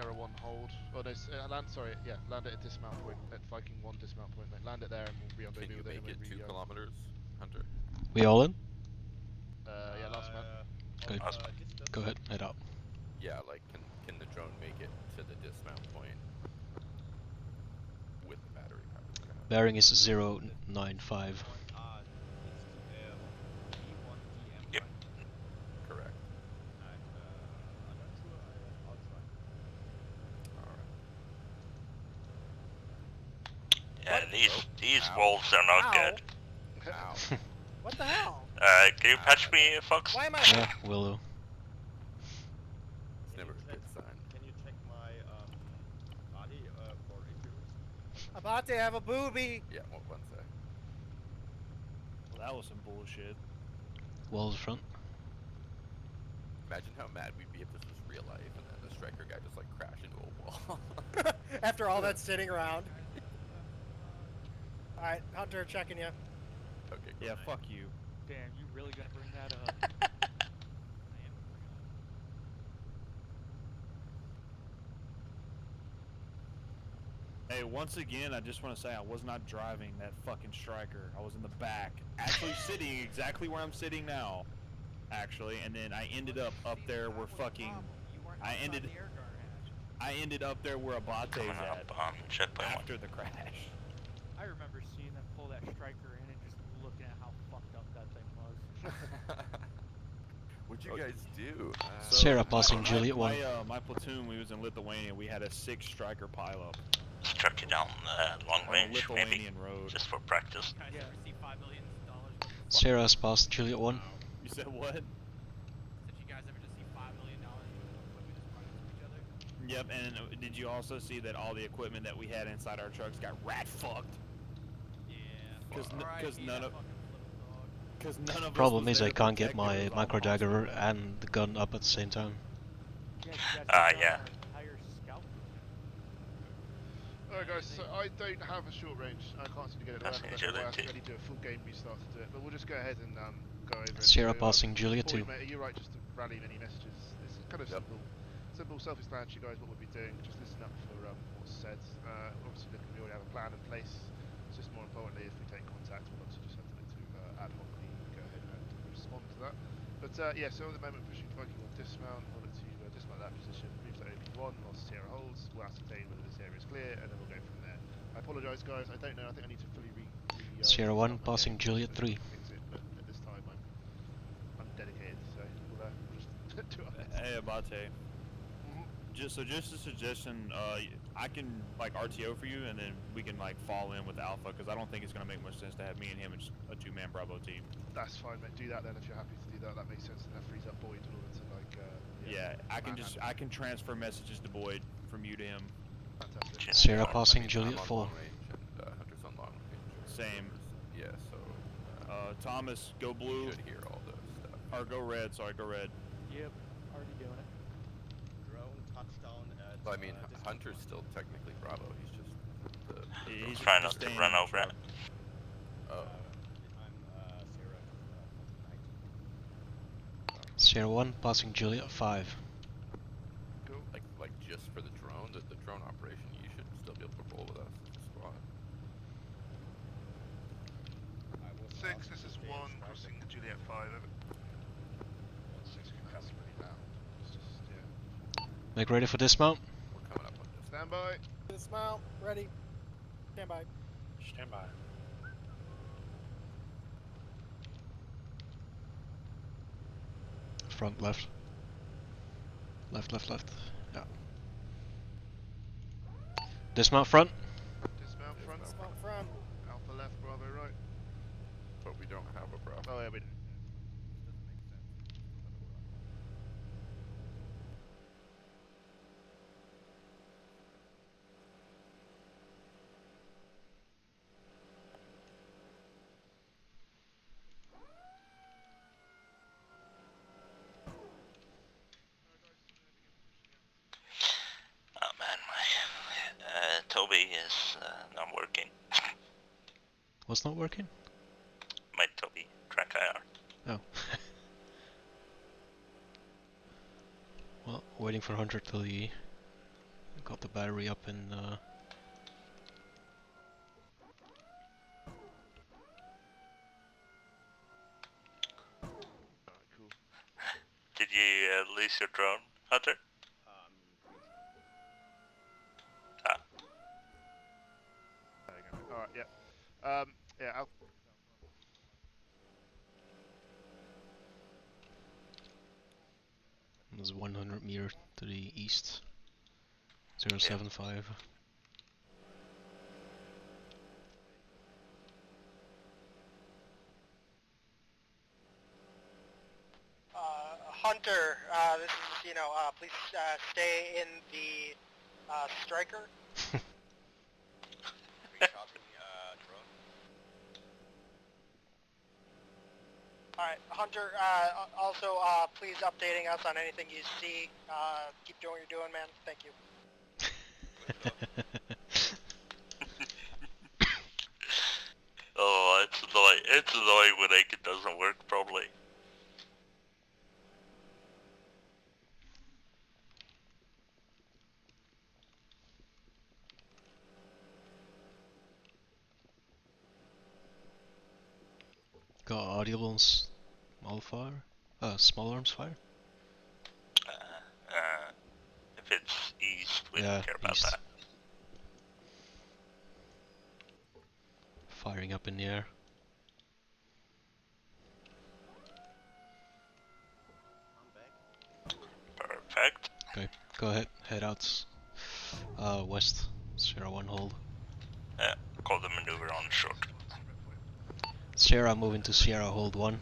Sierra 1 hold. Oh no, land. Sorry, yeah, land at a dismount point. At Viking 1 dismount point. Mate. Land it there, and we'll rendezvous with it. Can you make it 2 kilometers, Hunter? We all in? Yeah, last man. Good. Go ahead, head out. Yeah, like can the drone make it to the dismount point with the battery power? Bearing is 095. Yep. Correct. Alright. Yeah, these wolves are not good. Ow. What the hell? Can you patch me, Fox? Why am I? Yeah, will do. It's never a good sign. Can you check my body for injuries? About to have a booby. Yeah, one sec. Well, that was some bullshit. Walls front. Imagine how mad we'd be if this was real life and then the striker guy just like crashed into a wall. After all that sitting around. Alright, Hunter, checking you. Okay, cool. Yeah, fuck you. Damn, you really gonna bring that up? Hey, once again, I just want to say I was not driving that fucking striker. I was in the back, actually sitting exactly where I'm sitting now, actually, and then I ended up there where fucking, I ended up there where Abate's Coming at up on checkpoint 1. after the crash. I remember seeing them pull that striker in and just looking at how fucked up that thing was. What'd you guys do? Sierra passing Juliet 1. My platoon, we was in Lithuania. We had a 6 striker pileup Struck you down long on range, the maybe, Lithuanian road. just for practice. Yeah. $5 million. Sierra's passed Juliet 1. You said what? Did you guys ever just see $5 million when we just run into each other? Yep, and did you also see that all the equipment that we had inside our trucks got rat fucked? Yeah. Because none of us Problem was is there I to can't get protect it. It my was all micro dagger hospital. and the gun up at the same time. Yeah. Entire scout. Alright guys, so I don't have a short range. I can't seem to get it That's around. an I have to agility. do a full game restart to do it. But we'll just go ahead and go over it. Sierra So, passing Juliet Paul, 2. mate, are you right just to rally any messages? It's kind of simple self-explanatory, guys, what we'll be doing. Just listen up for what's said. Obviously, we already have a plan in place. It's just more importantly, if we take contact, we'll obviously just have to ad hocly go ahead and respond to that. But yeah, so at the moment, pushing Viking on dismount in order to dismount that position, move to OP1 whilst Sierra holds. We'll ascertain whether this area is clear, and then we'll go from there. I apologise, guys. I don't know. I think I need to fully Sierra 1 passing Juliet 3. But at this time, I'm dedicated, so we'll just do our best. Hey, Abate. Just a suggestion. I can like RTO for you, and then we can like fall in with Alpha, because I don't think it's gonna make much sense to have me and him as a 2-man Bravo team. That's fine, mate. Do that then if you're happy to do that. That makes sense, and that frees up Boyd in order to like. Yeah, I can transfer messages to Boyd from you to him. Fantastic. Sierra Yeah, passing I'm Juliet on 4. long range and Hunter's on long range. Same. Yeah, so Thomas, go blue, should hear all those stuff. or go red. Sorry, go red. Yep. Already doing it. Drone touchdown at. Well, I mean, dismount Hunter's point. still technically Bravo. He's just the. He's Try just not to staying run in the over it. truck. Oh. I'm Sarah Knight. Sierra 1 passing Juliet 5. Cool. Like just for the drone, the drone operation, you should still be able to roll with us as a squad. I was 6, asked this to is stay 1, and strike crossing them. Juliet 5, over. 6 that's pretty loud. It's just, yeah. Make ready for dismount. We're coming up on this. Stand by. Dismount, ready. Stand by. Stand by. Front left. Left. Yeah. Dismount front. Dismount front. Dismount front. Alpha left, Bravo right. But we don't have a Bravo. Oh yeah, we do. Oh man, my Toby is not working. What's not working? My Toby track IR. Oh. Well, waiting for Hunter till he got the battery up in. Alright, cool. Did you lose your drone, Hunter? Ah, There you go. Alright, yeah. Yeah, I'll... There's 100 meter to the east. yeah. 075. Hunter, this is, please stay in the striker. Alright, Hunter, also please updating us on anything you see. Keep doing what you're doing, man. Thank you. Oh, it's annoying when it doesn't work properly. Got audibles, small fire, small arms fire. If it's east, we Yeah, don't care about east. that. Firing up in the air. Perfect. Okay, go ahead, head out. West, Sierra 1 hold. Call the maneuver on short. Sierra moving to Sierra hold 1.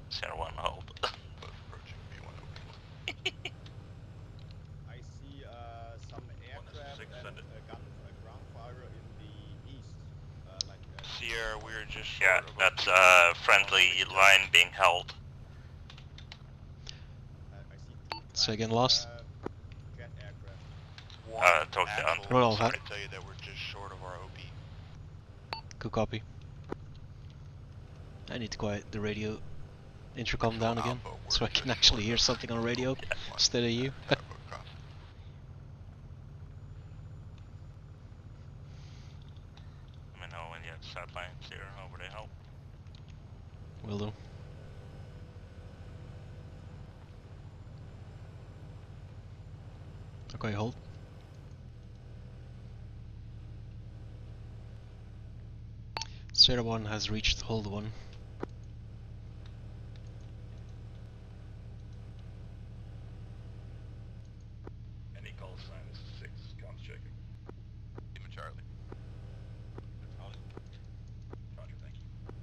Sierra 1 hold. I see some aircraft and ground fire in the east. Sierra, we're just short Yeah, of that's a friendly line being held. I see two Say again, types, lost? jet aircraft. one talk to actual, Roll, sorry huh? to tell you that we're just short of our OP. Good copy. I need to quiet the radio intercom So down again, Alpha, we're so I can just actually short hear of something on radio OP. instead of you. Type of crossing. Let me know when you have sidelines here over the help. Will do. Okay, hold. Sierra 1 has reached hold 1. Any call sign is 6, comms checking. Even Charlie. Roger, thank you.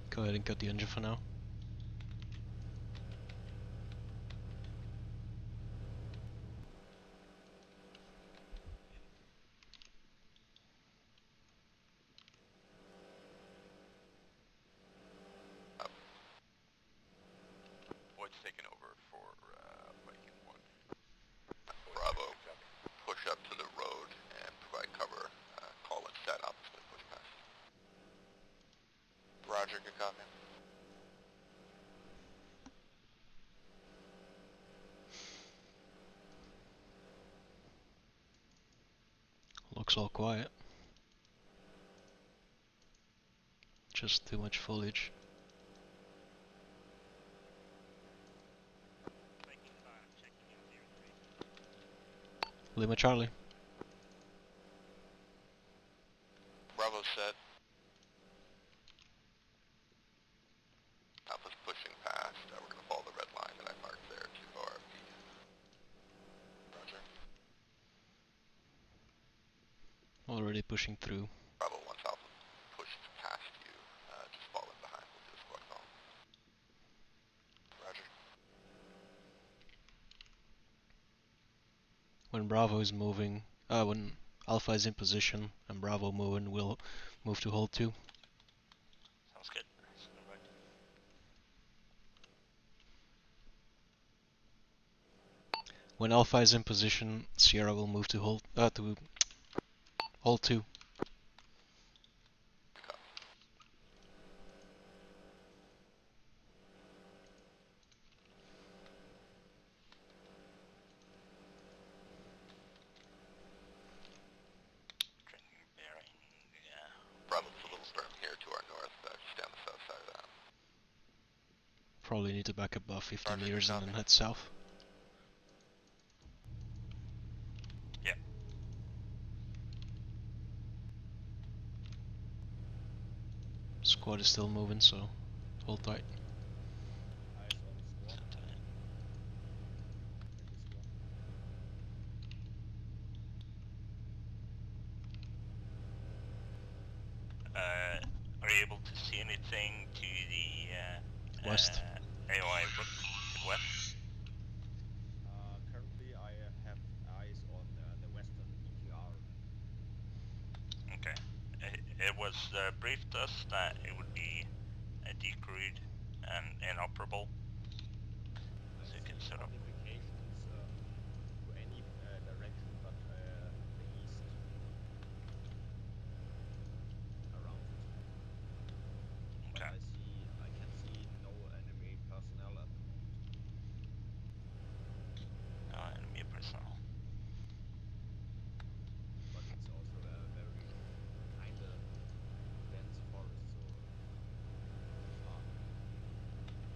Go ahead and cut the engine for now. What's taking over for Viking 1? Bravo, push up to the road and provide cover. Call and set up to push past. Roger, good copy. Looks all quiet. Just too much foliage. Lima Charlie. Bravo set. Alpha's pushing past. We're going to follow the red line that I marked there to ORP. Roger. Already pushing through. Bravo, once Alpha pushed past you, just fall in behind. We'll do a squad call. Roger. When Bravo is moving, when Alpha is in position and Bravo moving, we'll move to hold 2. Sounds good. When Alpha is in position, Sierra will move to hold 2. Probably need to back up about 50 Roger, meters and copy. then head south. Yeah. Squad is still moving, so hold tight. Eyes on squad. Heavy squad. Are you able to see anything to the West. AOI Rook to the west? Currently I have eyes on the western EGR. Okay. It was briefed us that it would be decrewed and inoperable. I So you can see set up. modifications to any direction but the east. Around it. But Okay. I can see no enemy personnel at the moment. Enemy personnel. But it's also a very kinda dense forest, so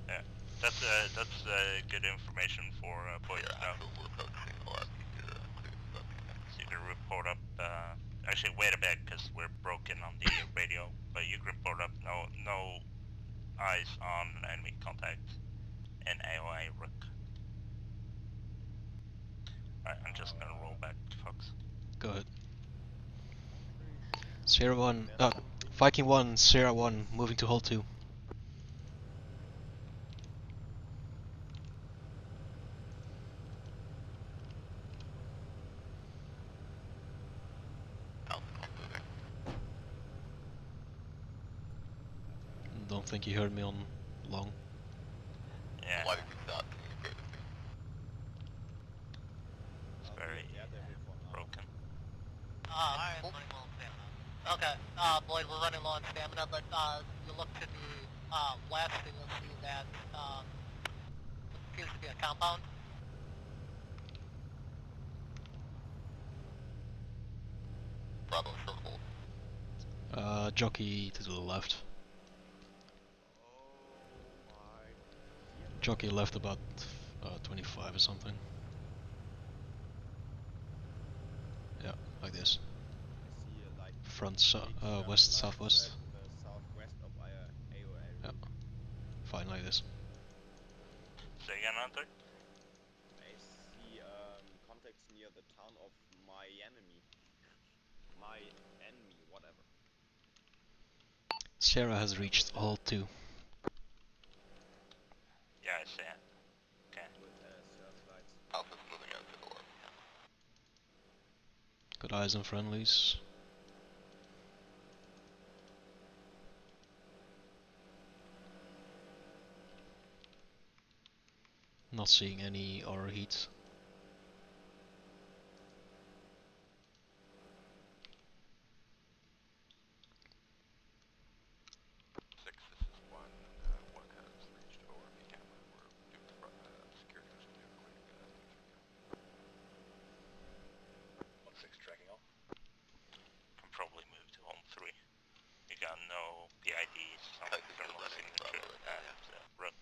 Yeah. That's good information for boys to know. We're approaching ORP here. So you can report up. Actually, wait a bit, because we're broken on the radio. But you can report up. No eyes on enemy contact in AOI Rook. Alright, I'm just gonna roll back to Fox. Go ahead. country. Sierra 1, There's something Viking 1, Sierra 1, moving to hold 2. Don't think you heard me on long. Yeah, Why did you stop communicating with me? it's I'll very be at Daredevil for now. broken. Alright, running low on stamina. Okay, Boyd, we're running low on stamina, but you look to the west and you'll see that appears to be a compound. Bravo, short hold. Jockey to the left. Oh my dear. Jockey left about 25 or something. Yeah, like this. I see like Front, big traffic west, lights southwest. to the southwest of AOI Yeah, Rook. fine like this. Say again, Hunter? I see contacts near the town of my enemy. My enemy, whatever. Sierra has reached hold 2. Yeah, I see it. Okay. With searchlights. Alpha's moving out to the orb. Got eyes on friendlies. Not seeing any aura heat. This is one. One has reached ORP camera. We're doing security mission here. Quick, 1-6 tracking all. Can probably move to home 3. You got no PIDs, no Kite is thermal running signature, Bravo right now, and Rook.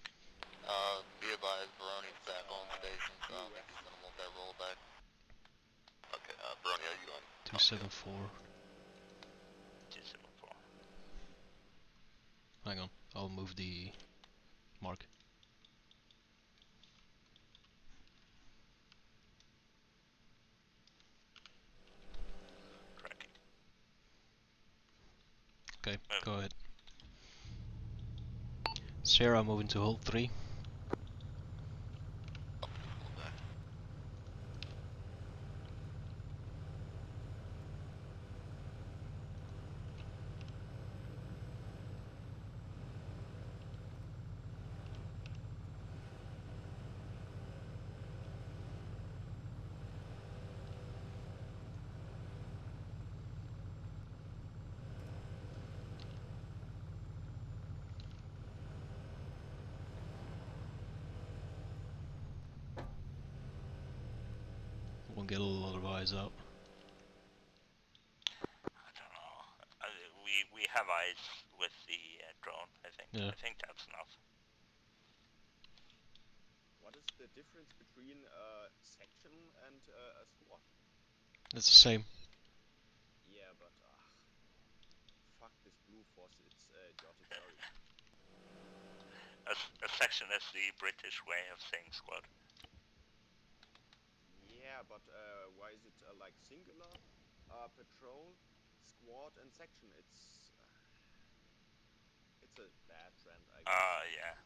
Be advised, Baroni's back on station, so I don't think he's gonna want that rollback. Okay, Baroni, are you on? 274. 274. Hang on, I'll move the mark. Tracking. Okay, Move. go ahead. Sierra moving to hold 3. We'll get a lot of eyes out. I don't know. We have eyes with the drone, I think. Yeah. I think that's enough. What is the difference between section and a squad? It's the same. Yeah, but fuck this blue force, it's idiotic, sorry. A section is the British way of saying squad. Yeah, but why is it like singular, patrol, squad, and section? It's a bad trend, I guess. Yeah.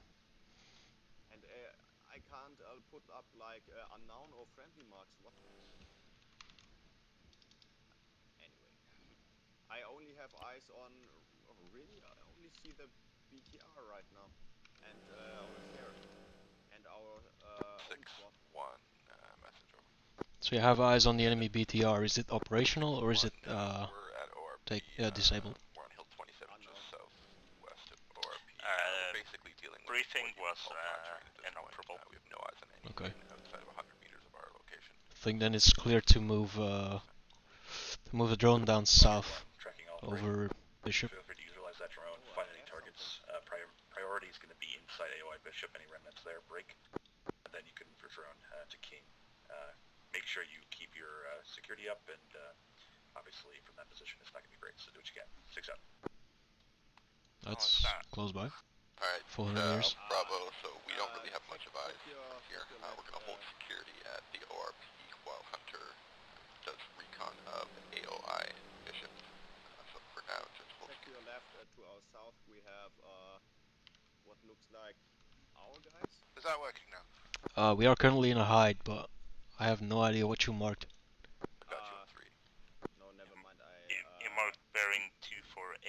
And I can't put up like unknown or friendly marks. What? Anyway, I only have eyes on. Oh, really? I only see the BTR right now, and our sheriff, and our own squad. 6-1 message over. So you have eyes on the enemy BTR. Is it operational or is it We're at ORP. disabled? We're on Hill 27, just southwest of ORP. We're basically dealing with briefing what was you call monitoring at this point. inoperable. We have no eyes on anything Okay. outside of 100 meters of our location. I think then it's clear to move the drone down south over Bishop. Feel free to utilize that drone, find any targets. Priority is going to be inside AOI Bishop, any remnants there, break. And then you can move your drone to King. Make sure you keep your security up, and obviously from that position it's not going to be great, so do what you can. 6 up. That's close by. Alright, 400 meters. Bravo, so we don't really have much of eyes here. We're going to hold security at the ORP while Hunter does recon of AOI Bishop. So for now, just hold To your left, to our south, we have what looks like our guys. Is that working now? We are currently in a hide, but I have no idea what you marked. I got you on 3. No, never mind. You marked bearing 248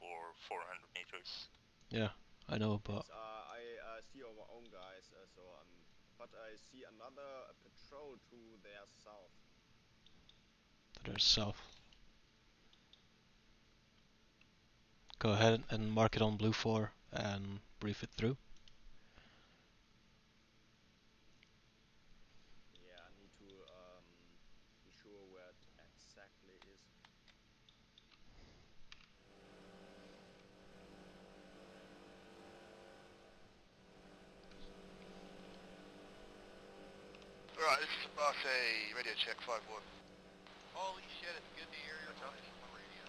for 400 meters. Yeah, I know, but I see our own guys, but I see another patrol to their south. to their south. Go ahead and mark it on blue 4 and brief it through. Yeah, I need to be sure where it exactly is. Alright, this is Boss A, radio check 5-1. Holy shit, it's good to hear your voice on the radio.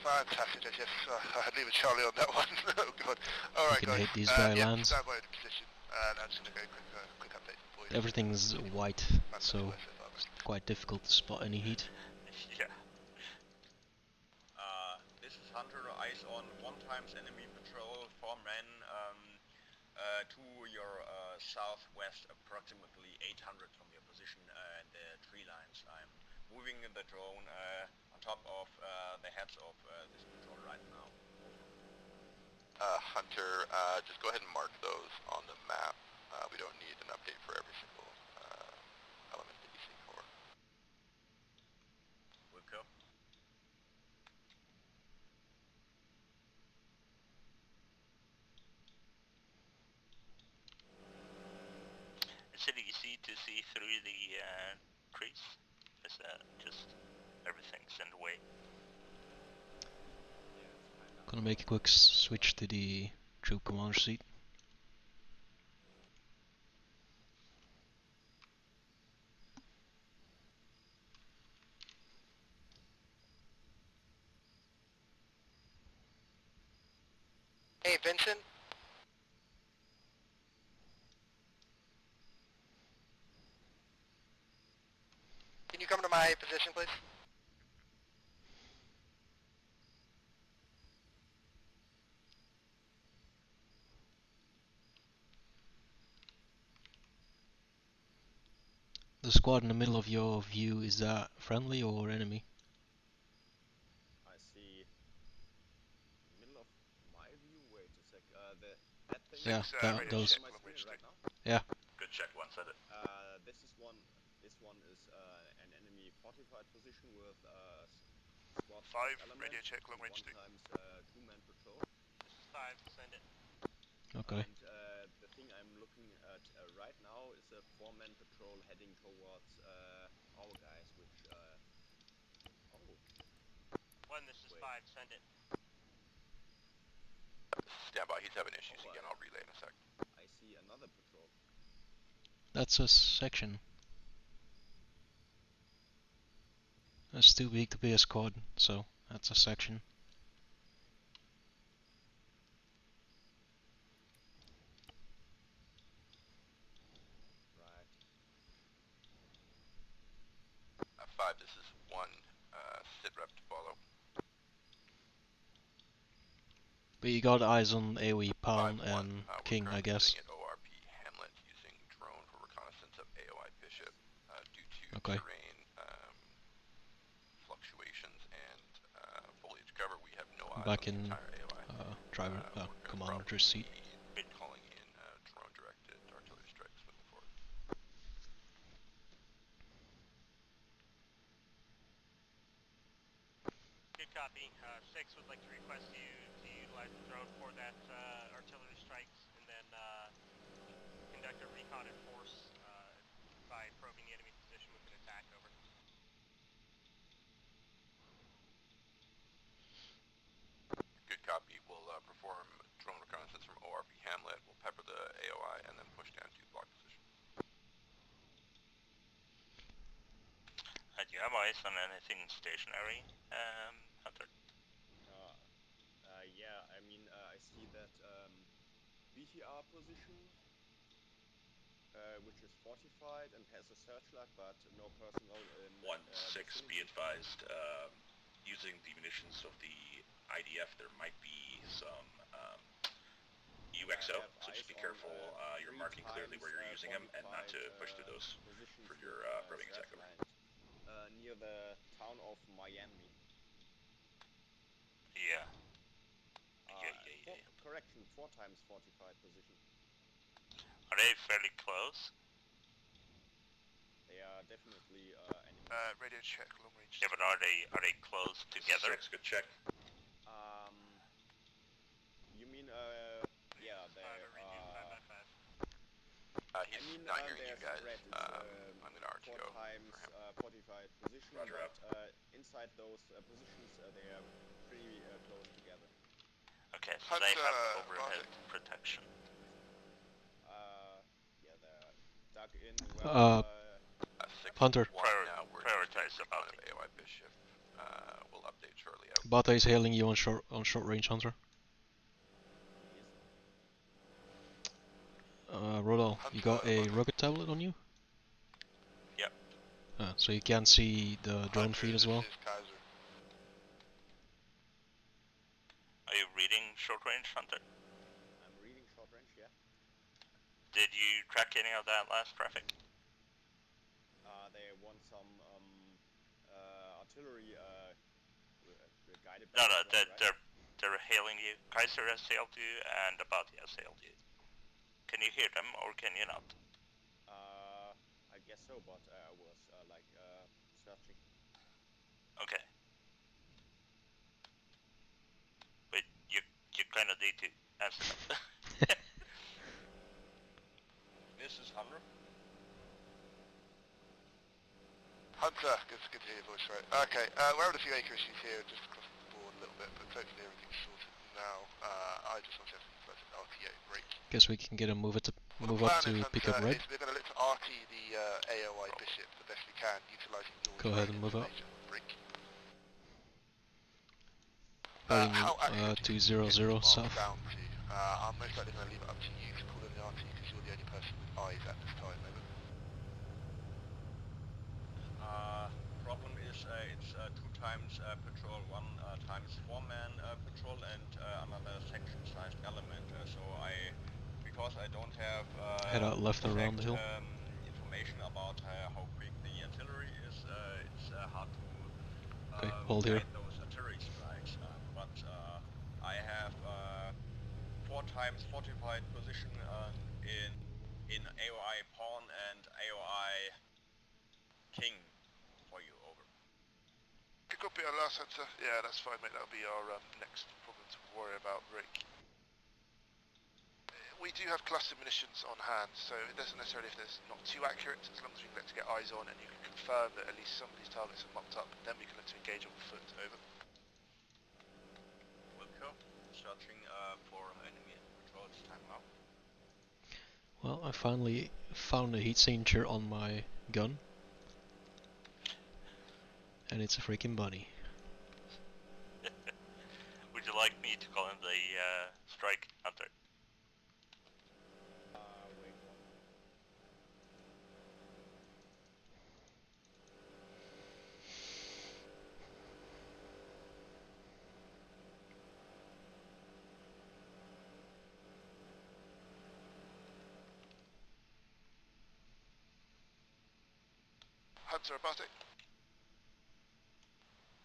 Fantastic, yes, I had leave a Charlie on that one. Oh god. Alright You can guys, hit these dry yeah, lands. stand by the position, and I'm just going to go quick update for you. Everything's white, so it's quite difficult to spot any heat. Yeah. This is Hunter, eyes on 1x enemy patrol, 4 men, to your southwest, approximately 800 from your position and the tree lines. I'm moving the drone on top of the heads of this patrol right now. Hunter, just go ahead and mark those on the map. We don't need an update for every single element that you see for. Wilco. Is it easy to see through the trees? Is that just everything's in the way? Gonna make a quick switch to the troop commander seat. Hey Vincent? Can you come to my position please? The squad in the middle of your view, is that friendly or enemy? I see middle of my view. Wait a sec. That thing. Yeah, those. On my screen right now. Yeah. Good check, one, send it. This is one. This one is an enemy fortified position with squad 5, element, radio check, long range 2. 1x 2-man patrol. This is 5, send it. Okay. And the thing I'm looking at right now is a 4-man patrol heading towards our guys, which This is Wait. 5, send it. Stand by, he's having issues again, I'll relay in a sec. I see another patrol. That's a section. That's too big to be a squad, so that's a section. Right. 5, this is 1, sit rep to follow. But you got eyes on AOE Pawn 5-1, and we're King, I currently guess. sitting at ORP Hamlet using drone for reconnaissance of AOI Bishop due to Okay. terrain fluctuations and foliage cover. We have no eyes Back on the in entire AOI. driver, We're gonna commander's probably seat. be calling in drone-directed artillery strikes moving forward. Good copy. 6 would like to request you to utilize the drone for that artillery strikes, and then conduct a recon in force by probing the enemy position with an attack. Over. Good copy. We'll perform drone reconnaissance from ORP Hamlet. We'll pepper the AOI and then push down to block position. Do you have eyes on anything stationary, Hunter? Yeah, I mean, I see that BTR position, which is fortified and has a searchlight, but no personnel in 1-6, be advised, using the munitions of the IDF, there might be some UXO, so just be careful, you're marking clearly where you're using them, and not to push through those for your probing attack. Near the town of Miami. Yeah. Correction, 4 times fortified position. Are they fairly close? They are definitely enemies. Radio check, long range. Yeah, but are they close together? 6, good check. You mean yeah, they are. He's not hearing you guys. I'm gonna RTO 4 times fortified position, Roger but inside those positions they are pretty close together. Okay, so they have overhead protection. Yeah, they're dug in well. 6 Hunter. Prioritize the bounty. AOI Bishop. We'll update shortly. Bata is hailing you on short range, Hunter. Rodal, you got a rugged tablet on you? Yep. So you can see the drone feed as well? Are you reading short range, Hunter? I'm reading short range, yeah. Did you track any of that last traffic? They want some artillery guided. No, they're hailing you. Kaiser has hailed you, and Abati has hailed you. Can you hear them, or can you not? I guess so, but I was searching. Okay. But you kind of need to answer them. This is Hunter. Hunter, good to hear your voice, right. Okay, we're having a few acre issues here, just across the board a little bit, but hopefully everything's sorted now. I just want to have to RTA break. Guess we can get a move up to pick up red. We're going to look to RT the AOI Bishop the best we can, utilising your Go ahead and move up. Break. Heading How accurate 200 south. down to? I'm most likely going to leave it up to you to call in the RT because you're the only person with eyes at this time, over. Problem is it's 2 times patrol, 1 times 4-man patrol, and another section-sized element. Because I don't have Head out left around the hill. information about how quick the artillery is, it's hard to Okay, hold here. guide those artillery strikes. But I have 4 times fortified position in AOI Pawn and AOI King. For you, over. Good copy our last answer. Yeah, that's fine, mate. That'll be our next problem to worry about, Rick. We do have cluster munitions on hand, so it doesn't necessarily if there's not too accurate, as long as we can let to get eyes on and you can confirm that at least some of these targets are mocked up, then we can look to engage on foot, over. Wilco, searching for enemy patrols, time out. Well, I finally found a heat signature on my gun. And it's a freaking bunny. Would you like me to call him the strike hunter? Wait. Hunter, about it.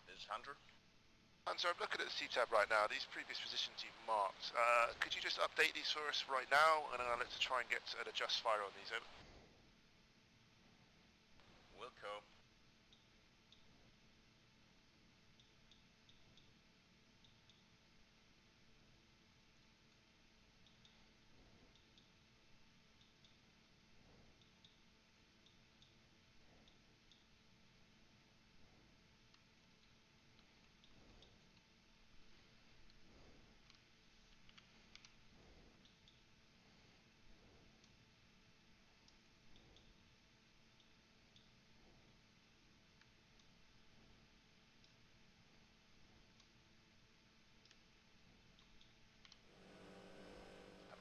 This is Hunter. Hunter, I'm looking at the C-tab right now. These previous positions you've marked. Could you just update these for us right now, and then I'll look to try and get an adjust fire on these. Over. Wilco.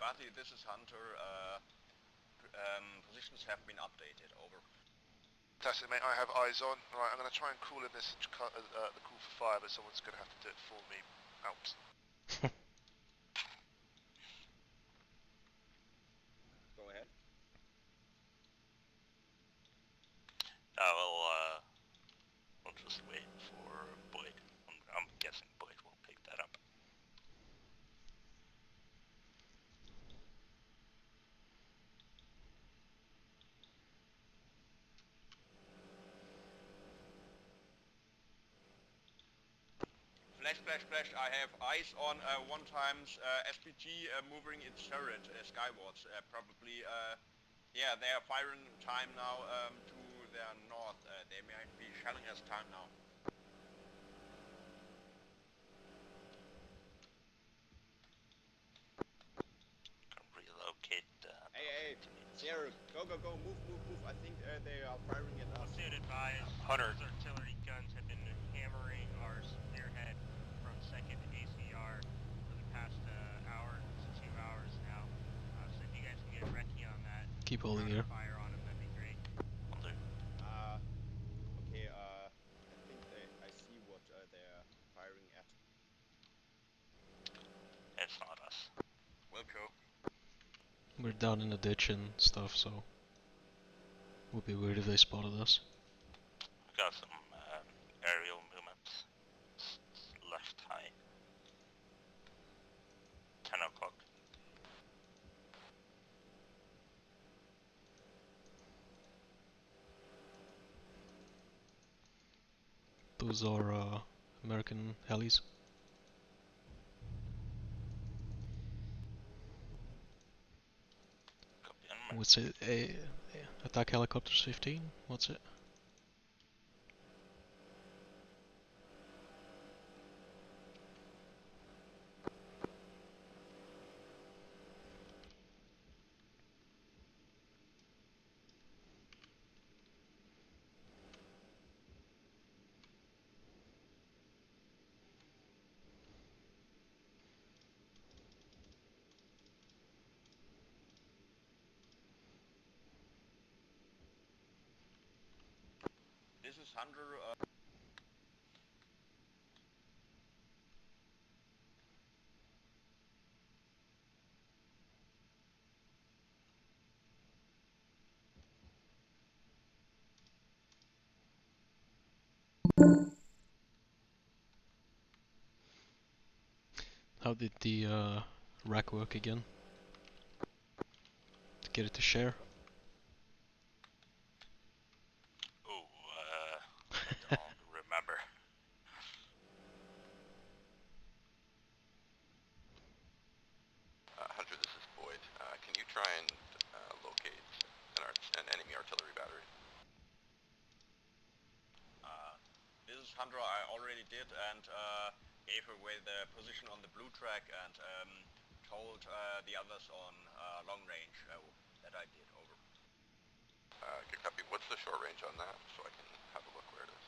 Abati, this is Hunter. Positions have been updated. Over. Fantastic, mate. I have eyes on. Right, I'm going to try and call in this the call for fire, but someone's going to have to do it for me. Out. Go ahead. We'll just wait for Boyd. I'm guessing Boyd will pick that up. Flash, flash, flash. I have eyes on one times SPG moving its turret skywards. Probably, yeah, they are firing time now to their north. They might be shelling us time now. Can relocate. Hey, Sierra, go, go, go, move, move, move. I think they are firing at us. Platoon advised. Hunter. Those artillery guns have been hammering our spearhead from 2nd ACR for the past hour to 2 hours now. So if you guys can get a recce on that, Keep holding here. fire on them, that'd be great. Will do. Okay, I think I see what they're firing at. It's not us. Wilco. We're down in the ditch and stuff, so would be weird if they spotted us. We got some aerial movements. Left high. 10 o'clock. Those are American helis. Copy on What's it? Attack helicopters 15? What's it? This is Hunter. How did the rack work again? To get it to share? Oh, I don't remember. Hunter, this is Boyd. Can you try and locate an enemy artillery battery? This is Hunter. I already did and gave away the position on the blue track and told the others on long range that That I did, over. Good copy. What's the short range on that, so I can have a look where it is?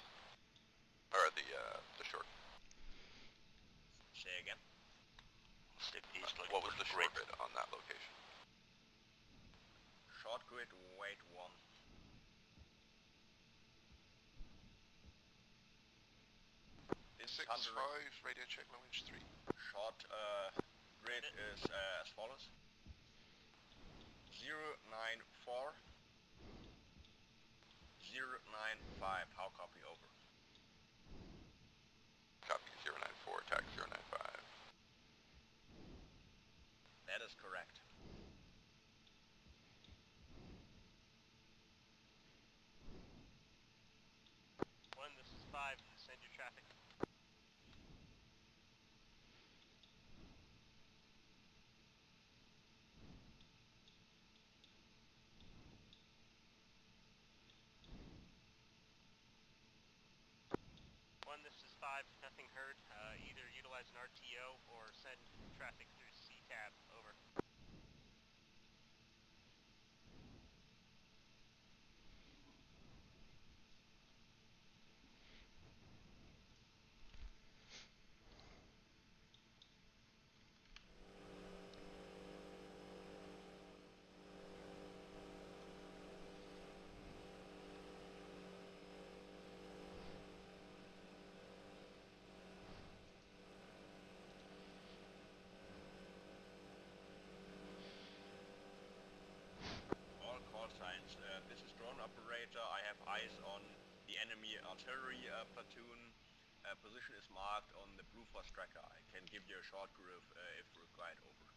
Or the short. Say again? Stick east, like What was the short grid. grid on that location? Short grid, weight 1. 6-5, radio check, low inch 3. Short grid is as follows. 094 095. How copy, over? Copy 094, attack 095. That is correct. One, this is 5, send your traffic. One, this is 5, nothing heard. Either utilize an RTO or send traffic through C-tab, over. All call signs. This is drone operator. I have eyes on the enemy artillery platoon. Position is marked on the Blue Force tracker. I can give you a short grid if required, over.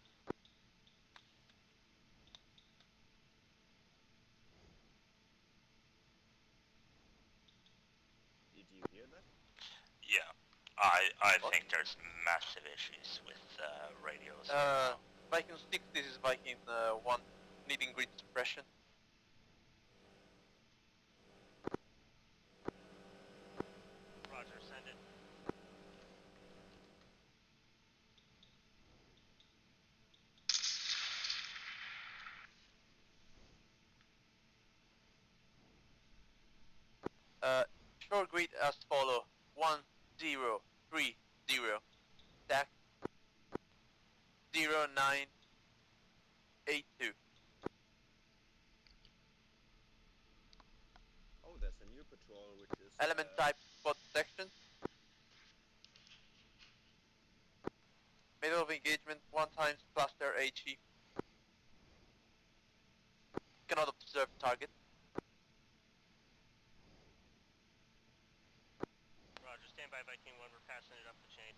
Did you hear that? Yeah, I think there's massive issues with radios. Viking 6, this is Viking 1, needing grid suppression. Roger, send it. Short grid as follow: 1030. Stack 0982. Oh, there's a new patrol which is... Element type spot section. Middle of engagement, 1 times cluster HE. Cannot observe target. Roger, stand by Viking 1, we're passing it up the chain.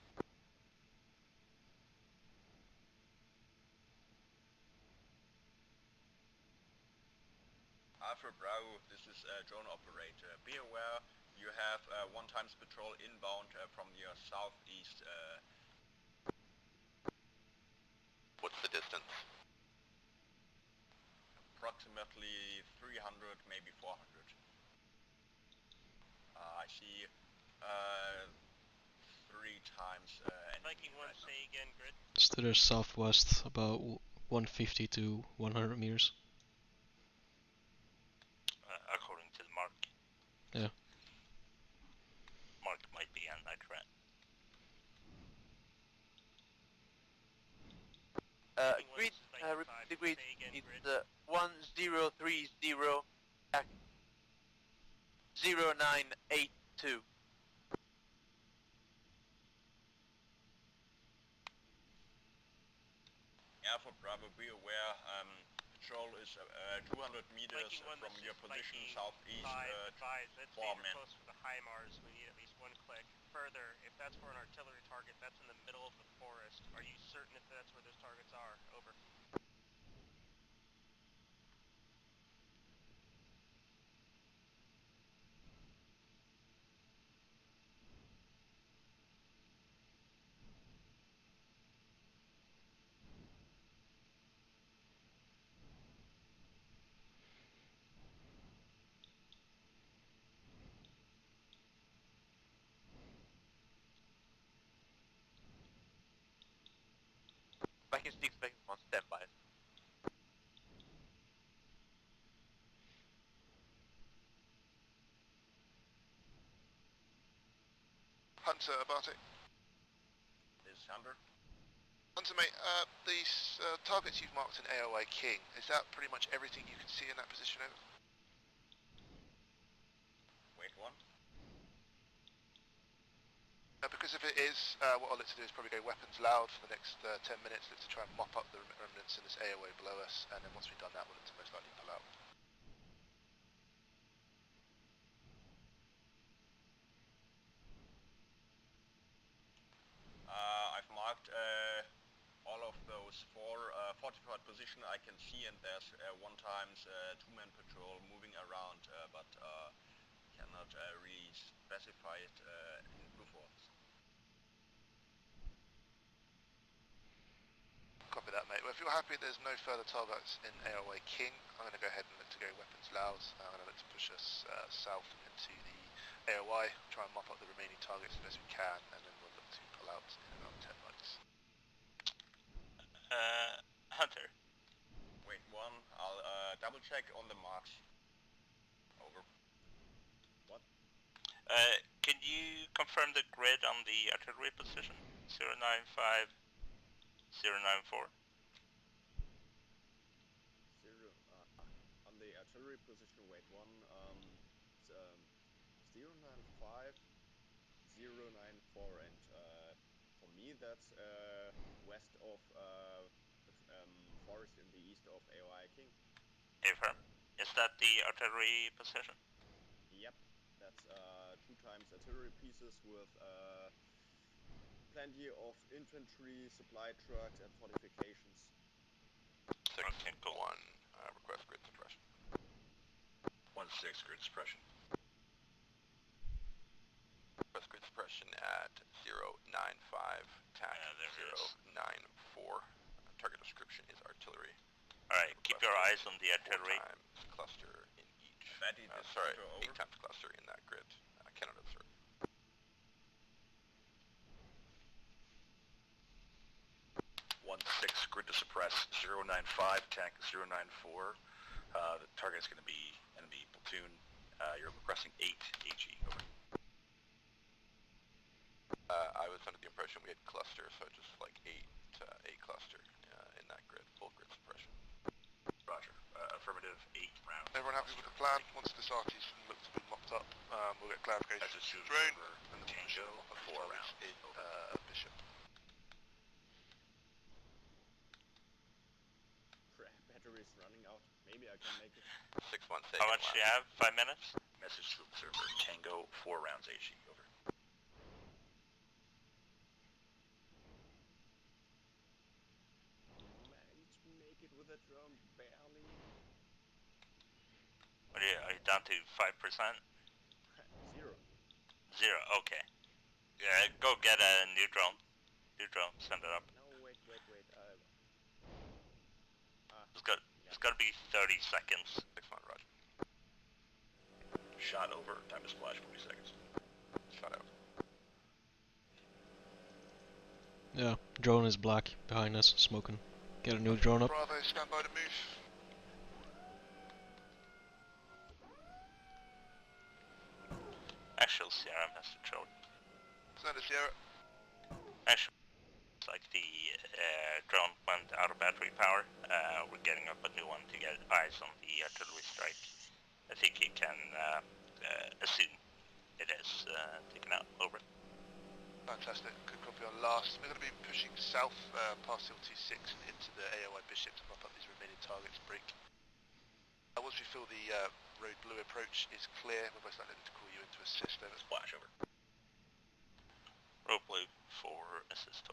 Alpha Bravo, this is drone operator. Be aware you have 1 times patrol inbound from your southeast. What's the distance? Approximately 300, maybe 400. I see 3 times. Viking 1, say again, grid. It's to their southwest, about 150 to 100 meters. According to the mark. Yeah. Mark might be inaccurate. Grid, repeat the grid, it's 1030 0982. Alpha Bravo, be aware, patrol is 200 meters from your position southeast, 4 men. Close for the HIMARS, we need at least 1 click. Further, if that's for an artillery target, that's in the middle of the forest. Are you certain if that's where those targets are? Over. Viking 6, Viking 1, stand by. Hunter, Abate. This is Hunter. Hunter, mate, these targets you've marked in AOI King, is that pretty much everything you can see in that position over? Wait one. Because if it is, what I'll look to do is probably go weapons loud for the next 10 minutes, look to try and mop up the remnants in this AOI below us, and then once we've done that, we'll look to most likely pull out. I've marked all of those four fortified position I can see, and there's one times two-man patrol moving around, but cannot really specify it in blue forms. Copy that, mate. Well, if you're happy there's no further targets in AOI King, I'm going to go ahead and look to go weapons loud. I'm going to look to push us south into the AOI, try and mop up the remaining targets as best we can, and then we'll look to pull out in around 10 lights. Hunter. Wait one, I'll double check on the marks. Over. What? Can you confirm the grid on the artillery position? 095, 094. On the artillery position, wait one, 095, 094, and for me that's west of the forest in the east of AOI King. Affirm. Is that the artillery position? Yep, that's 2 times artillery pieces with plenty of infantry, supply trucks, and fortifications. 6, okay, cool. 1, request grid suppression. 1-6, grid suppression. Request grid suppression at 095, TAC 094. Target description is artillery. Alright, keep your eyes on the artillery. 4 times cluster in each. Fatty, sorry, over. 8 times cluster in that grid. Cannot observe. Grid to suppress 095, TAC 094. The target is going to be enemy platoon. You're requesting 8 AG. Over. I was under the impression we had cluster, so just like 8 cluster in that grid. Full grid suppression. Roger. Affirmative, 8 rounds. Everyone happy with the plan? Once the Sarties look to be mopped up, we'll get clarification. That's a Zulu drone, over and then Tango, we'll 4 rounds. Bishop. Battery's running out. Maybe I can make it. 6-1, How much do you have? 5 minutes? Message to observer, Tango, 4 rounds AG. Over. Managed to make it with a drone, barely. What are you down to 5%? 0. 0, okay. Yeah, go get a new drone. New drone, send it up. No, wait. It's got to be 30 seconds. 6-1, roger. Shot over, time to splash, 40 seconds. Shot out. Yeah, drone is black behind us, smoking. Get a new drone up. Bravo, stand by to move. Actual Sierra message out. Send a Sierra. Actually, it's like the drone went out of battery power. We're getting up a new one to get eyes on the artillery strike. I think you can assume it is taken out. Over. Fantastic. Good copy on last. We're going to be pushing south past LT6 and into the AOI Bishop to mop up these remaining targets. Break. Once we feel the road blue approach is clear, we're most likely to call you into assist. Over. Splash over. Road blue for assist.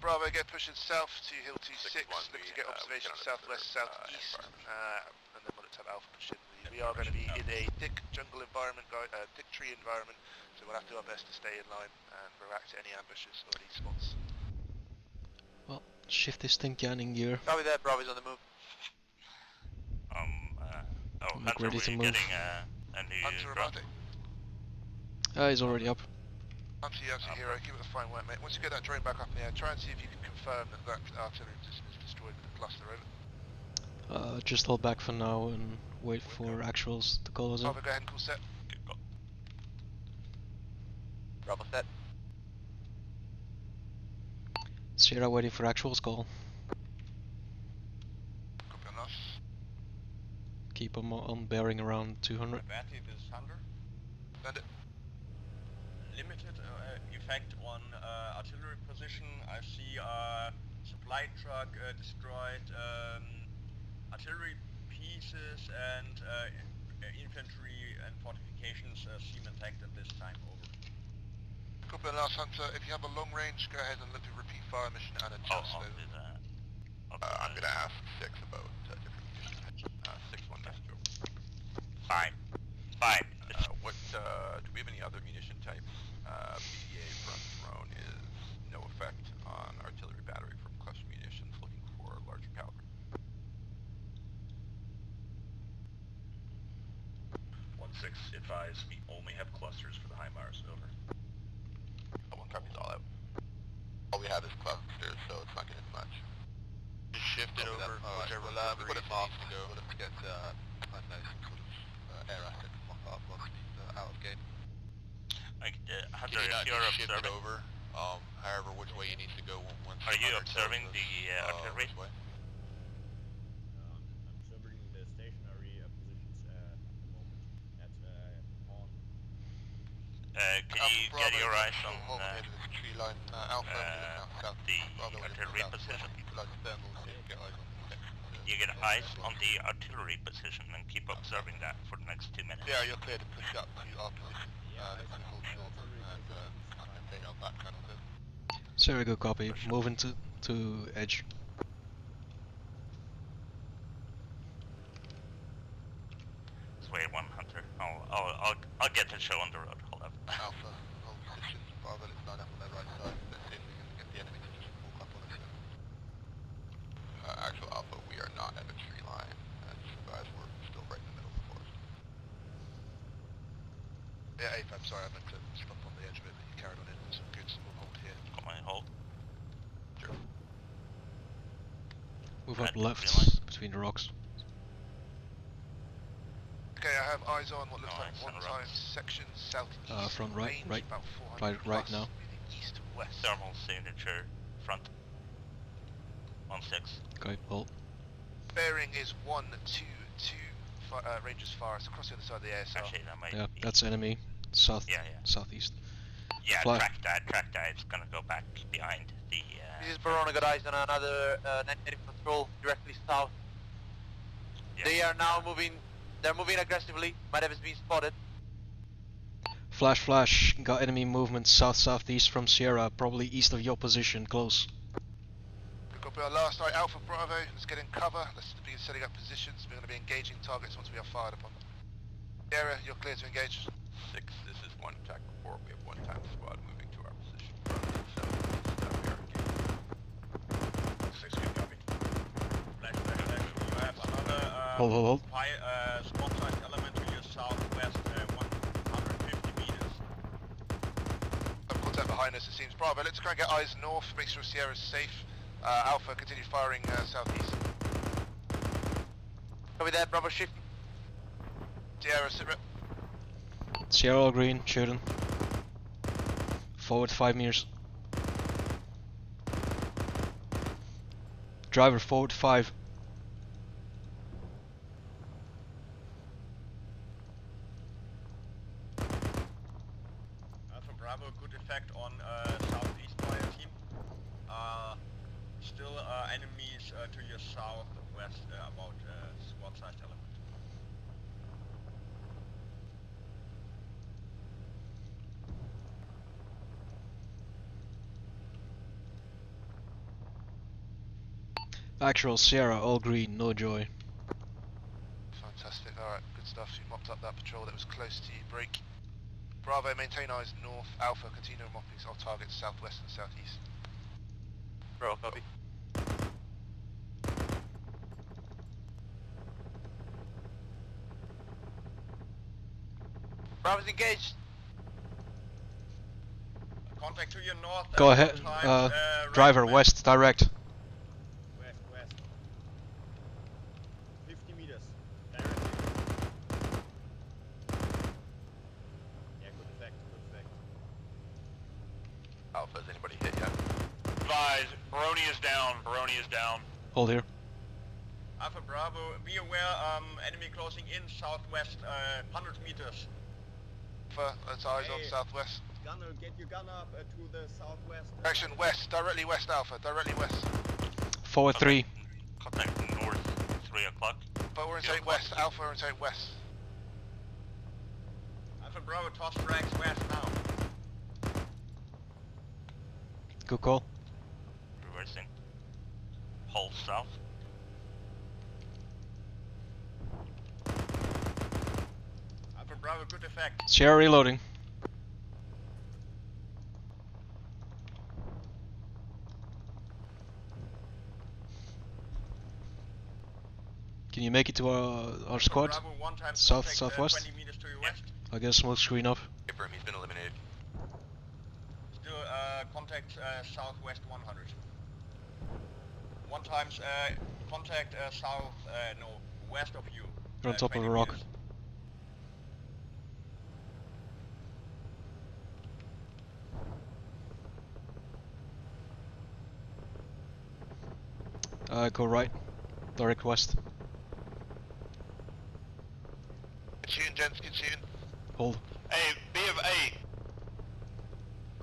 Bravo, get pushing south to Hill T6. 6-1, Look to get observation we cannot southwest, observe, southeast, environment. and then we'll look to have Alpha push in. We are going to be in a thick jungle environment, thick tree environment, so we'll have to do our best to stay in line and react to any ambushes or any spots. Well, shift this thing in gear. Copy that, Bravo's on the move. Look Hunter, ready to we're move. getting a new Hunter, drone. Abate. He's already up. Hunter, you absolute hero. Give it a fine work, mate. Once you get that drone back up in the air, try and see if you can confirm that that artillery position is destroyed with the cluster. Over. Just hold back for now and wait for actuals to call us in. Bravo, go ahead and call set. Good call. Bravo set. Sierra waiting for actuals call. Copy on us. Keep them on bearing around 200. Batty, this is Hunter. Send it. Limited effect on artillery position. I see supply truck destroyed, artillery pieces and infantry and fortifications seem intact at this time. Over. Copy on us, Hunter. If you have a long range, go ahead and look to repeat fire mission and adjust I'll those. do that. I'm gonna ask 6 about different munitions. 6-1 Destro. Fine. Fine. What, do we have any other munition types? BDA front drone is no effect on artillery battery from cluster munitions, looking for larger caliber. 1-6, advise we only have clusters for the HIMARS, over. One copies all out. All we have is clusters, so it's not getting much. Just shift it over, whichever put it off to go. Let's get a nice sort of air asset off most of these out of game. Hunter, if you're shift observing, it over, however which way you need to go once. are you Hunter observing tells the us, artillery? which way. I'm observing the stationary positions at the moment at on. Can you get your eyes on tree line, Alpha, the artillery position? You get eyes on the artillery position and keep observing that for the next 2 minutes. Yeah, you're clear to push up to our position. That's going to hold short and maintain our back channel there. Sierra, good copy. Moving to edge. It's way 1 Hunter. I'll get the show on the road. Hold up. Alpha, hold position. Bravo, let's line up on their right side. Let's see if we can get the enemy to just walk up on us. Actual Alpha, we are not at a tree line. Guys, we're still right in the middle of the forest. Yeah, Ape, I'm sorry, I meant to stop on the edge of it, but you carried on in. It's good, so we'll hold here. Got my hold. Sure. Move up Red left tree line. between the rocks. Okay, I have eyes on what looks Oh, like it's one on time rocks. section southeast. Front right, range, right. about 400 Right plus, now. meaning east west. Thermal signature front. 1-6. Okay, hold. Bearing is 122 ranges far. It's across the other side of the ASL. Actually, that might Yeah, be. that's enemy. South, Yeah. southeast. Yeah, Fly. track that. It's gonna go back behind the. This is Verona, got eyes on another enemy patrol directly south. Yeah. They are now moving, they're moving aggressively, might have been spotted. Flash, got enemy movement south-southeast from Sierra, probably east of your position, close. Good copy. Our last eye, Alpha Bravo. Let's get in cover. Let's begin setting up positions. We're going to be engaging targets once we are fired upon. Sierra, you're clear to engage. 6, this is 1 attack report. We have 1 time squad moving to our position. 6, good copy. Flash. You have another Hold. spot size element to your southwest, 150 meters. Some contact behind us, it seems. Bravo, let's try and get eyes north. Make sure Sierra's safe. Alpha, continue firing southeast. Copy that, Bravo shift. Sierra, sit rep. Sierra all green, shooting. Forward 5 meters. Driver forward 5. Alpha Bravo, good effect on southeast fire team. Still enemies to your southwest, about squad size element. Actual Sierra all green, no joy. Fantastic, alright, good stuff. You mopped up that patrol that was close to you. Break. Bravo, maintain eyes north. Alpha, continue mopping all targets southwest and southeast. Bravo, copy. Bravo's engaged. Contact to your north. Go ahead, right driver command. west, direct. West. 50 meters. Directly. Yeah, good effect. Alpha, has anybody hit yet? Advise, Baroni is down, Baroni is down. Hold here. Alpha Bravo, be aware, enemy closing in southwest, 100 meters. Alpha, that's eyes on Hey. southwest. Gunner, get your gun up to the southwest. Direction west, directly west Alpha, directly west. Forward 3. Contact north, 3 o'clock. But we're in west, Alpha orientate west. Alpha Bravo, toss frags west now. Good call. Reversing. Hold south. Alpha Bravo, good effect. Sierra reloading. Can you make it to our squad? Bravo, one time South, contact, southwest? 20 meters to your west. I guess smoke screen up. Confirm, he's been eliminated. Still, contact, southwest 100. One times, contact, south, no, west of you. You're on top of 20 a rock. meters. Go right. Direct west. Get shooting, gents, get shooting. Hold. Hey, B of A.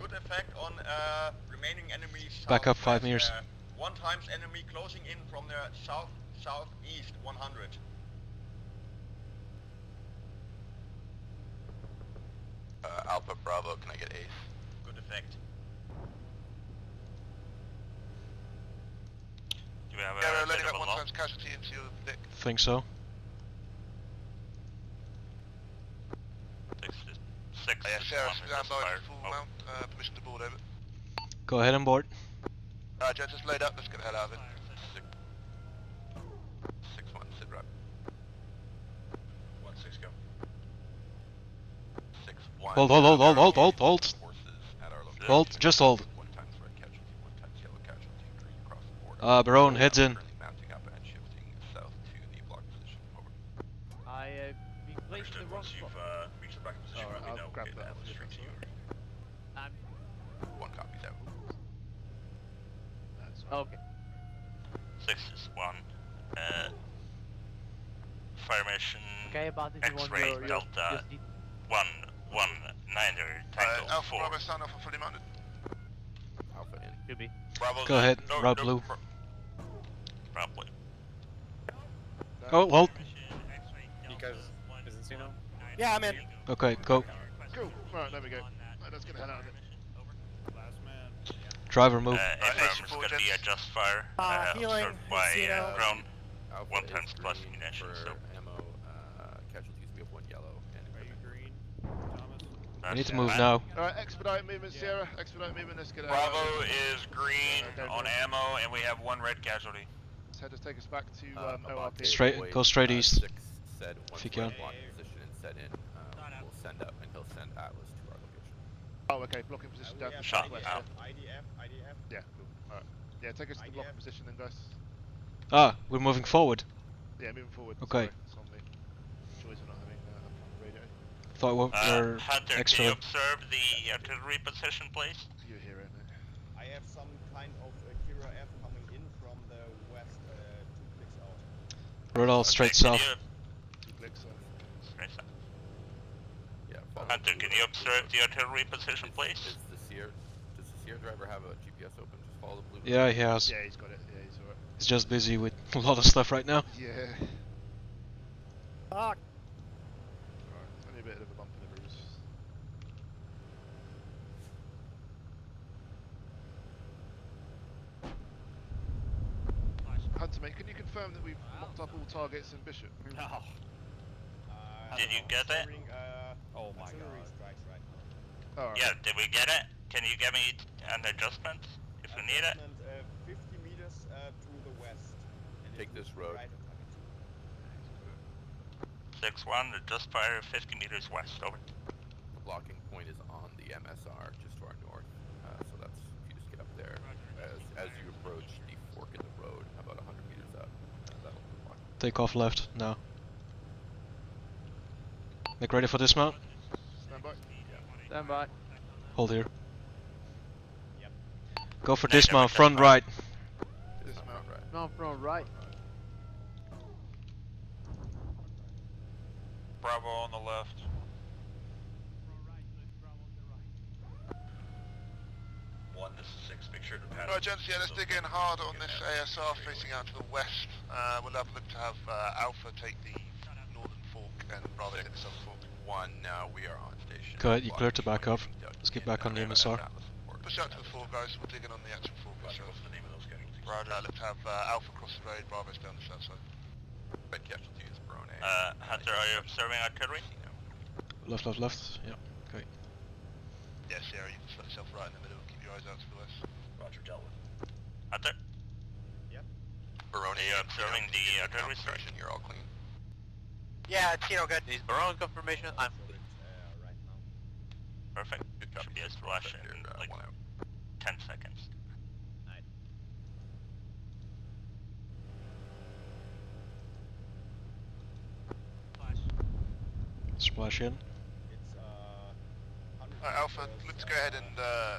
Good effect on remaining enemies. Back up 5 southwest, meters. One times enemy closing in from the southeast 100. Alpha Bravo, can I get ace? Good effect. Do we have Yeah, a we're bit letting of up a one lock? times casualty into your dick. Think so. 6 Yeah, Sarah, on the stand by fire. for full Oh, mount. Permission to board over. Go ahead and board. Alright, gents, just load up, let's get the hell out of it. 6-1, sit rep. 1-6 go. 6-1. Hold, hold, hold, hold, hold, hold, hold. Forces at our location. Hold, just hold. 1 times red casualty, 1 times yellow casualty, green across the board. Baron, heads in. Currently mounting up and shifting south to the block position. Over. I been placed in the wrong Once spot. you've reached the back position, Alright, let me I'll know. grab Get that that off you, straight to you. I'm 1 copies out. That's right. okay. 6 is 1. Fire mission. Okay, about this one. X-ray Delta 119er Tango Alpha 4. Bravo, stand off and fully mounted. Alpha in. Should be. Bravo's Go ahead, no, route no, blue. Probably. Oh, hold. You guys, isn't Sino? Yeah, I'm in. Okay, go. Cool, right, there we go. Right, let's get the hell out of it. Last man. Driver move. Abrams Ace is support, gonna be a gents. just fire. Healing. Observed by Casino. drone. Alpha 1 is times plus green munitions, for so. ammo, casualties, we have 1 yellow. And Are you green, Thomas? We need That's to move bad. now. Alright, expedite movement, Sierra. Expedite movement, let's get out Bravo of it. is green don't on know. ammo, and we have 1 red casualty. So just take us back to about ORP. Straight- boys, go straight east. 6 said once If you we're in can. block position and set in, we'll send up and he'll send Atlas to our location. Oh, okay, blocking position down We to have Shot southwest. out. IDF, IDF. Yeah, cool. Alright. Yeah, take us to the blocking IDF. position then, guys. Ah, we're moving forward. Yeah, moving forward. Okay. Sorry, it's on me. Joys are not having up on the radio. Thought we're Hunter, extra. can you observe the artillery position, please? You hear it, mate. I have some kind of Kira F coming in from the west, 2 clicks out. Rudolph straight Can south. you- 2 clicks, Straight south. Yeah, follow Hunter, blue can road you to the observe road. the artillery position, please? Does the Seer driver have a GPS open? Just follow the blue road. Yeah, he has. Yeah, he's got it. Yeah, he's alright. He's just busy with a lot of stuff right now. Yeah. Fuck. Alright, only a bit of a bump in the bruise. Hunter, mate, can you confirm that we've mocked up all targets in Bishop? No. Did you get it? Oh my artillery god. strikes right now. Alright. Yeah, did we get it? Can you give me an adjustment if we need it? Adjustment, 50 meters to the west. And Take it this moves road. Right of target. 6-1, adjust fire 50 meters west, over. The blocking point is on the MSR just to our north. So that's, if you just get up there, as you approach the fork in the road, about 100 meters up, that'll be blocked. Take off left now. Make ready for dismount. Stand by. Stand by. Hold here. Go for Negative dismount, with front right. Dismount right. No, from right. Bravo on the left. One, this is 6. Make sure to pass. Right, gents, yeah, let's dig in hard on this ASR facing out to the west. We'll have a look to have Alpha take the northern fork and Bravo take the southern fork. 1, we are on station. Go ahead, you clear to back up. Let's get back on the MSR. Push out to the fork, guys. We'll dig in on the actual fork itself. What's the name of those guys? Right, look to have Alpha cross the road, Bravo's down the south side. Red casualties, Brone. Hunter, are you observing artillery? Left, left, left. Yeah. Okay. Yeah, Sierra, you can slip yourself right in the middle. Keep your eyes out to the west. Roger, dealt with. Hunter? Yep. Barone, Are you observing the artillery station? You're all clean. Yeah, Tino, good. Is Baron confirmation? I'm good. Right now. Perfect. Good copy. Should be a splash in like 1 out. 10 seconds. Splash in. It's Alpha, let's go ahead and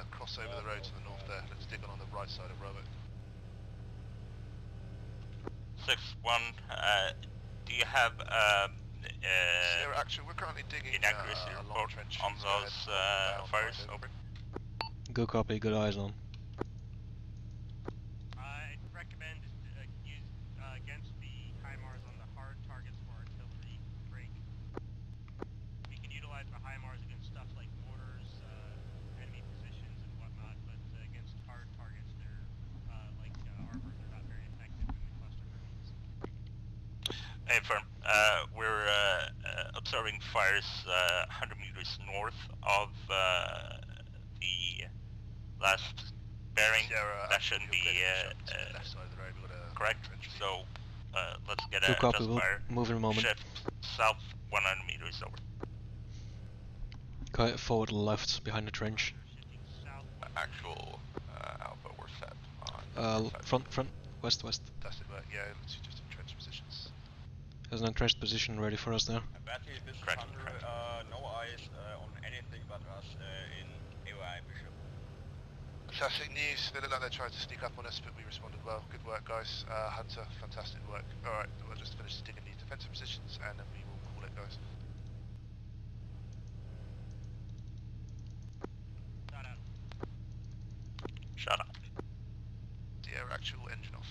cross over the road to the north there. Let's dig on the right side of Bravo. 6-1, do you have Sierra, actually, we're currently digging inaccuracy a long report trench. on Go ahead. those fires? Over. Good copy, good eyes on. I'd recommend use against the HIMARS on the hard targets for artillery break. We can utilize the HIMARS against stuff like mortars, enemy positions and whatnot, but against hard targets, they're like armor, they're not very effective in the cluster grenades. Hey, firm. We're observing fires 100 meters north of the last bearing. Sierra, That shouldn't be left side of the road. We've got a correct. trench. So let's get Good a copy, just we'll fire. move in a moment. Shift south 100 meters over. Go ahead, forward left, behind the trench. Shifting south. Actual Alpha, we're set on. Front, west. Fantastic work. Yeah, let's just in trench positions. There's an entrenched position ready for us there. Battery, this is Correct, Hunter. correct. No eyes on anything but us in AOI Bishop. Fantastic news. They look like they're trying to sneak up on us, but we responded well. Good work, guys. Hunter, fantastic work. Alright, we'll just finish digging these defensive positions and then we will call it, guys. Shot out. Shut up. Sierra, actual engine off.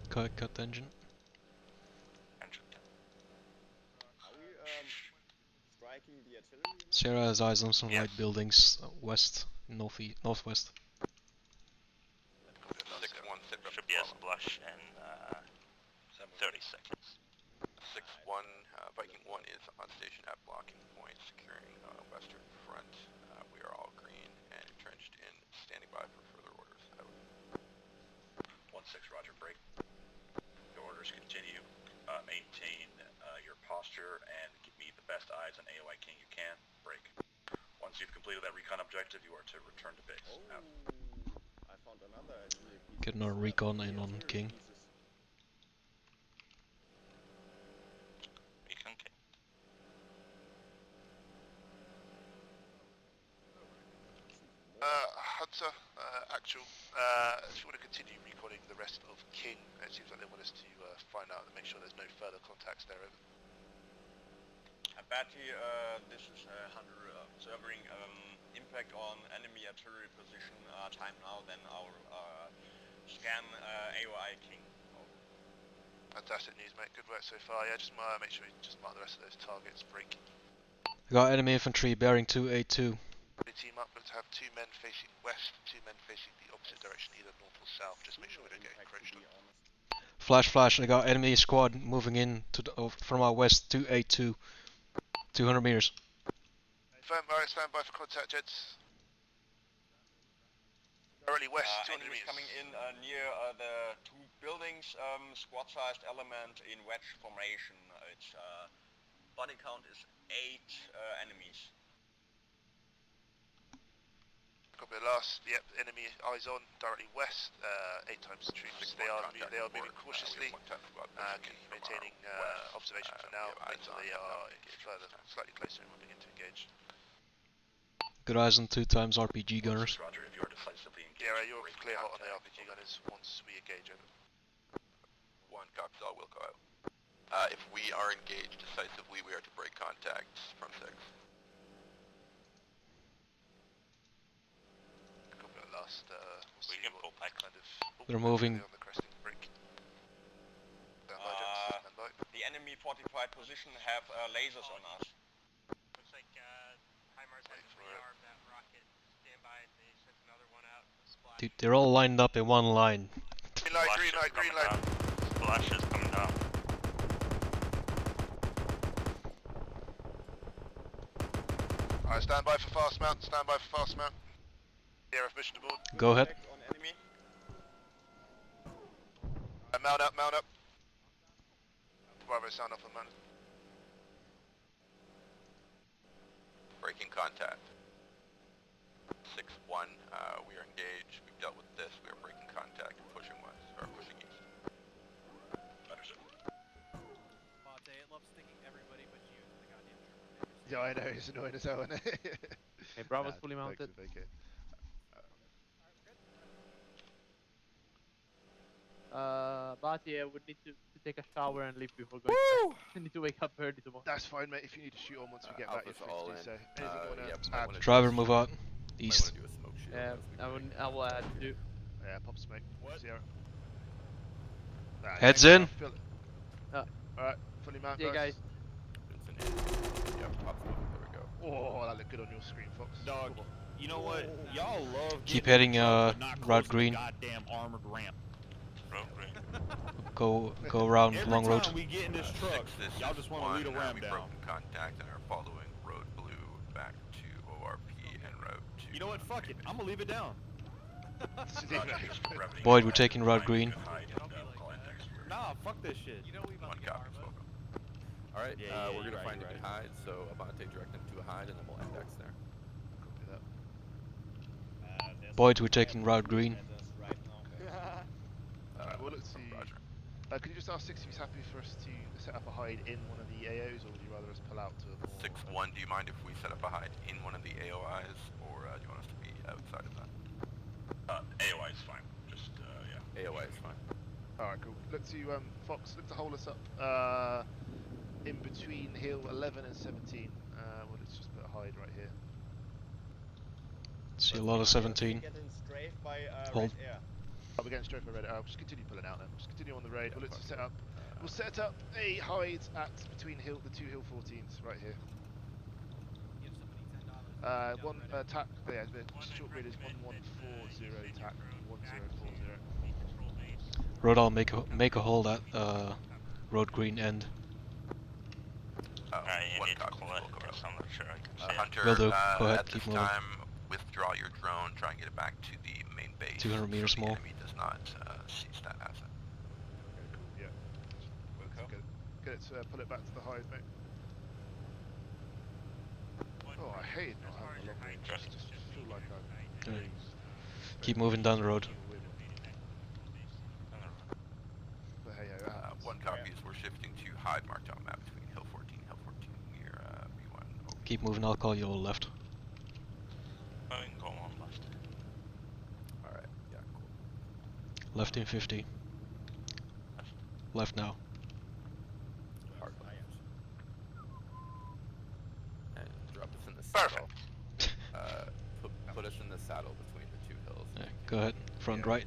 Go ahead, cut the engine. Are we striking the artillery? Sierra has eyes on some Yes. light buildings west, northwest. 6-1, sit rep Should be a Bravo. splash in 30 seconds. 6-1, Viking 1 is on station at blocking point, securing western front. We are all green and entrenched in, standing by for further orders. Out. 1-6, roger, break. Your orders continue. Maintain your posture and give me the best eyes on AOI King you can. Break. Once you've completed that recon objective, you are to return to base. Oh, Out. I found another artillery piece. Getting our recon in on King. Recon King. Hunter, actual, if you want to continue reconning the rest of King, it seems like they want us to find out and make sure there's no further contacts there. Over. Battery, this is Hunter observing impact on enemy artillery position. Time now, then our scan AOI King. Over. Fantastic news, mate. Good work so far. Yeah, just make sure you just mark the rest of those targets. Break. We got enemy infantry bearing 282. Team up. Let's have 2 men facing west, 2 men facing the opposite direction, either north or south. Just make sure we don't get encroached on. Flash, I got enemy squad moving in to the, from our west, 282. 200 meters. Alright, stand by for contact, gents. Directly west, 200 Enemies meters. coming in near the 2 buildings, squad-sized element in wedge formation. Its body count is 8 enemies. Copy the last. Yep, enemy eyes on, directly west. 8 times the troops. They are moving cautiously, maintaining observation for now until they are further, slightly closer and moving in to engage. Good eyes on 2 times RPG gunners. Roger, if you are decisively engaged, Yeah, you're break clear hot on the contact. RPG gunners once we engage over. One copies all will go out. If we are engaged decisively, we are to break contact from 6. Copy that last, we'll see can what pull back. kind of... They're moving. On the cresting break. Stand by, gents. Stand by. The enemy fortified position have lasers on us. Looks like HIMARS has a rearm that rocket. Stand by. They sent another one out. Splash. Dude, they're all lined up in one line. Green light, green light, green light. Splash is coming down. Alright, stand by for fast mount, stand by for fast mount. DRF mission to board. Go ahead. On enemy. Mount up, mount up. Bravo, sound off on mount. Breaking contact. 6-1, we are engaged, we've dealt with this, we are breaking contact, pushing west, or pushing east. Understood. It loves sticking everybody but you, the goddamn trooper. Yeah, I know, it's annoying as hell, isn't it? Hey, Bravo's fully mounted. Vacate. Batia would need to take a shower and leave before going back. I need to wake up early tomorrow. That's fine, mate. If you need to shoot on once we get back, you're Alpha's free all to do in. so. Anything you wanna might add? wanna Driver, move out. Might East. wanna do a smoke shield. Yeah, as we I will add to. Yeah, pop smoke. What? Sierra. Heads in. Alright, fully mount, Yeah, guys. Yep, pop smoke. There we go. Oh, that looked good on your screen, Fox. Dog, you know what? Y'all love Keep getting heading, in trouble, but not route closing the green. Goddamn armored ramp. Road green. Go around Every long road. time we get in this truck, This y'all is just want to lead a ramp we've down. broken contact and are following road blue back to ORP and route 2. You know what? Fuck it. I'm gonna leave it down. Boyd, we're taking route green. Nah, fuck this shit. You know we One copy, spoken. Alright, Yeah, we're you're gonna right, find you're a good right. hide, so Abante direct them to a hide and then we'll index there. Copy that. Boyd, we're taking route green. Alright, we'll look to... Roger. Could you just ask Six if he's happy for us to set up a hide in one of the AOs, or would you rather us pull out to a more... 6-1, do you mind if we set up a hide in one of the AOIs, or do you want us to be outside of that? AOI is fine. Just, yeah. AOI is fine. Alright, cool. Look to, Fox, look to hold us up, in between hill 11 and 17. Well, let's just put a hide right here. See a lot of 17. Getting strafed by Hold. Red Air. Oh, we're going straight for red. I'll just continue pulling out then. Just continue on the road. We'll look to set up. We'll set up a hide at between the 2 hill 14s right here. One tack. Yeah, the short grid is 1140 tack 1040. Road, I'll make a hole at road green end. Alright, you one need to copy, call it, spoken. because I'm not sure I can see it. Hunter, Will do. Go ahead, at keep this moving. time, withdraw your drone, try and get it back to the main base. 200 meters so the more. enemy does not seize that asset. Okay, cool. Yeah. Get it. Pull it back to the hide, mate. Oh, I hate not having a long range. Just feel like I'm. Yeah. Keep moving down the road. But hey, One copy is we're shifting to hide marked on map between hill 14 and hill 14 near B1. Keep moving, I'll call you all left. Oh, you can go on left. Alright, yeah, cool. Left in 50. Left now. Hard left. And drop us in the saddle. Put us in the saddle between the 2 hills. Yeah, go ahead. Front right.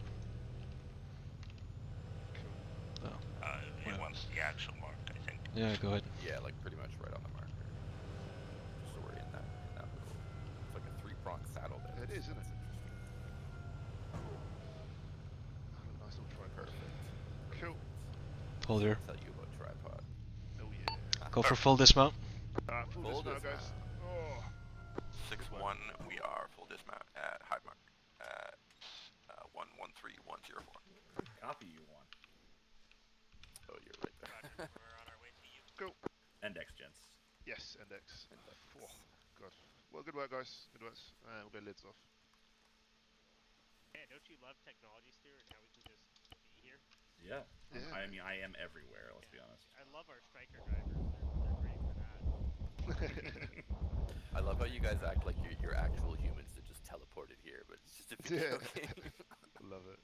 He wants the actual mark, I think. Yeah, go ahead. Yeah, like pretty much right on the marker. Just so we're in that little, it's like a 3-pronged saddle there. It is, isn't That's it? interesting. Nice little tripod. Perfect. Cool. Hold here. Tell you about tripod. Oh yeah. Go for full dismount. Alright, full dismount, guys. Oh. 6-1, we are full dismount at hide mark at 113104. Copy you one. Oh, you're right there. We're on our way to you. Go. Index, gents. Yes, index. Oh, God. Well, good work, guys. Good work. We'll go lids off. Yeah, don't you love technology, Stuart, and how we can just be here? Yeah. Yeah. I mean, I am everywhere, let's be honest. I love our striker drivers. They're great for that. I love how you guys act like you're actual humans that just teleported here, but it's just a video game. Love it.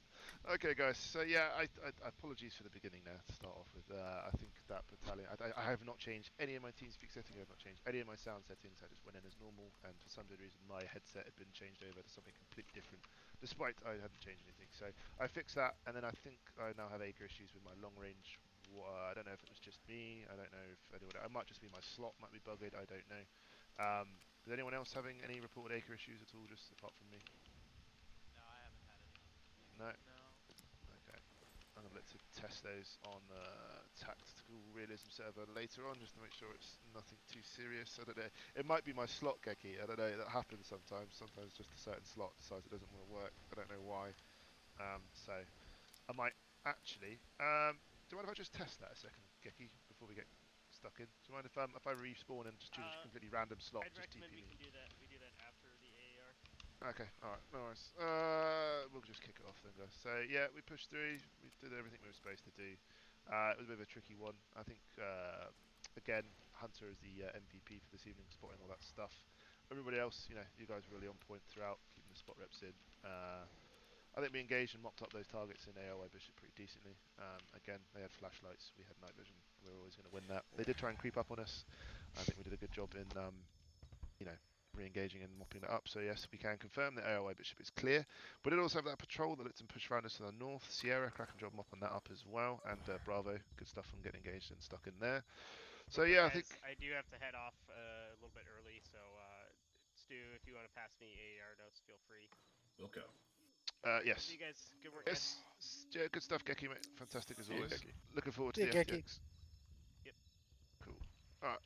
Okay, guys. So yeah, I apologies for the beginning there to start off with. I think that battalion. I have not changed any of my TeamSpeak settings. I have not changed any of my sound settings. I just went in as normal, and for some reason my headset had been changed over to something completely different, despite I hadn't changed anything. So I fixed that, and then I think I now have acre issues with my long range. I don't know if it was just me. I don't know if anyone. It might just be my slot might be bugged. I don't know. Is anyone else having any reported acre issues at all, just apart from me? No, I haven't had any. No. No. Okay. I'm gonna look to test those on the tactical realism server later on, just to make sure it's nothing too serious. I don't know. It might be my slot, Geki. I don't know. That happens sometimes. Sometimes just a certain slot decides it doesn't want to work. I don't know why. So I might actually. Do you mind if I just test that a second, Geki, before we get stuck in? Do you mind if I respawn and just choose a completely random slot? I'd Just recommend TP we me. can do that. We do that after the AAR. Okay, alright, no worries. We'll just kick it off then, guys. So, yeah, we pushed through. We did everything we were supposed to do. It was a bit of a tricky one. I think, again, Hunter is the MVP for this evening, spotting all that stuff. Everybody else, you know, you guys were really on point throughout, keeping the spot reps in. I think we engaged and mopped up those targets in AOI Bishop pretty decently. Again, they had flashlights, we had night vision. We were always going to win that. They did try and creep up on us. I think we did a good job in, you know, re-engaging and mopping that up. So yes, we can confirm that AOI Bishop is clear. We did also have that patrol that let them push around us to the north. Sierra, cracking job mopping that up as well. And Bravo, good stuff from getting engaged and stuck in there. So yeah, I think I do have to head off a little bit early, so Stu, if you want to pass me AAR notes, feel free. Okay. yes. See you guys. Good work, Yes. Yeah, good stuff, Geki, mate. Fantastic as always. Geki. Looking forward to Yeah, the Geki. FTX. Yep. Cool. Alright.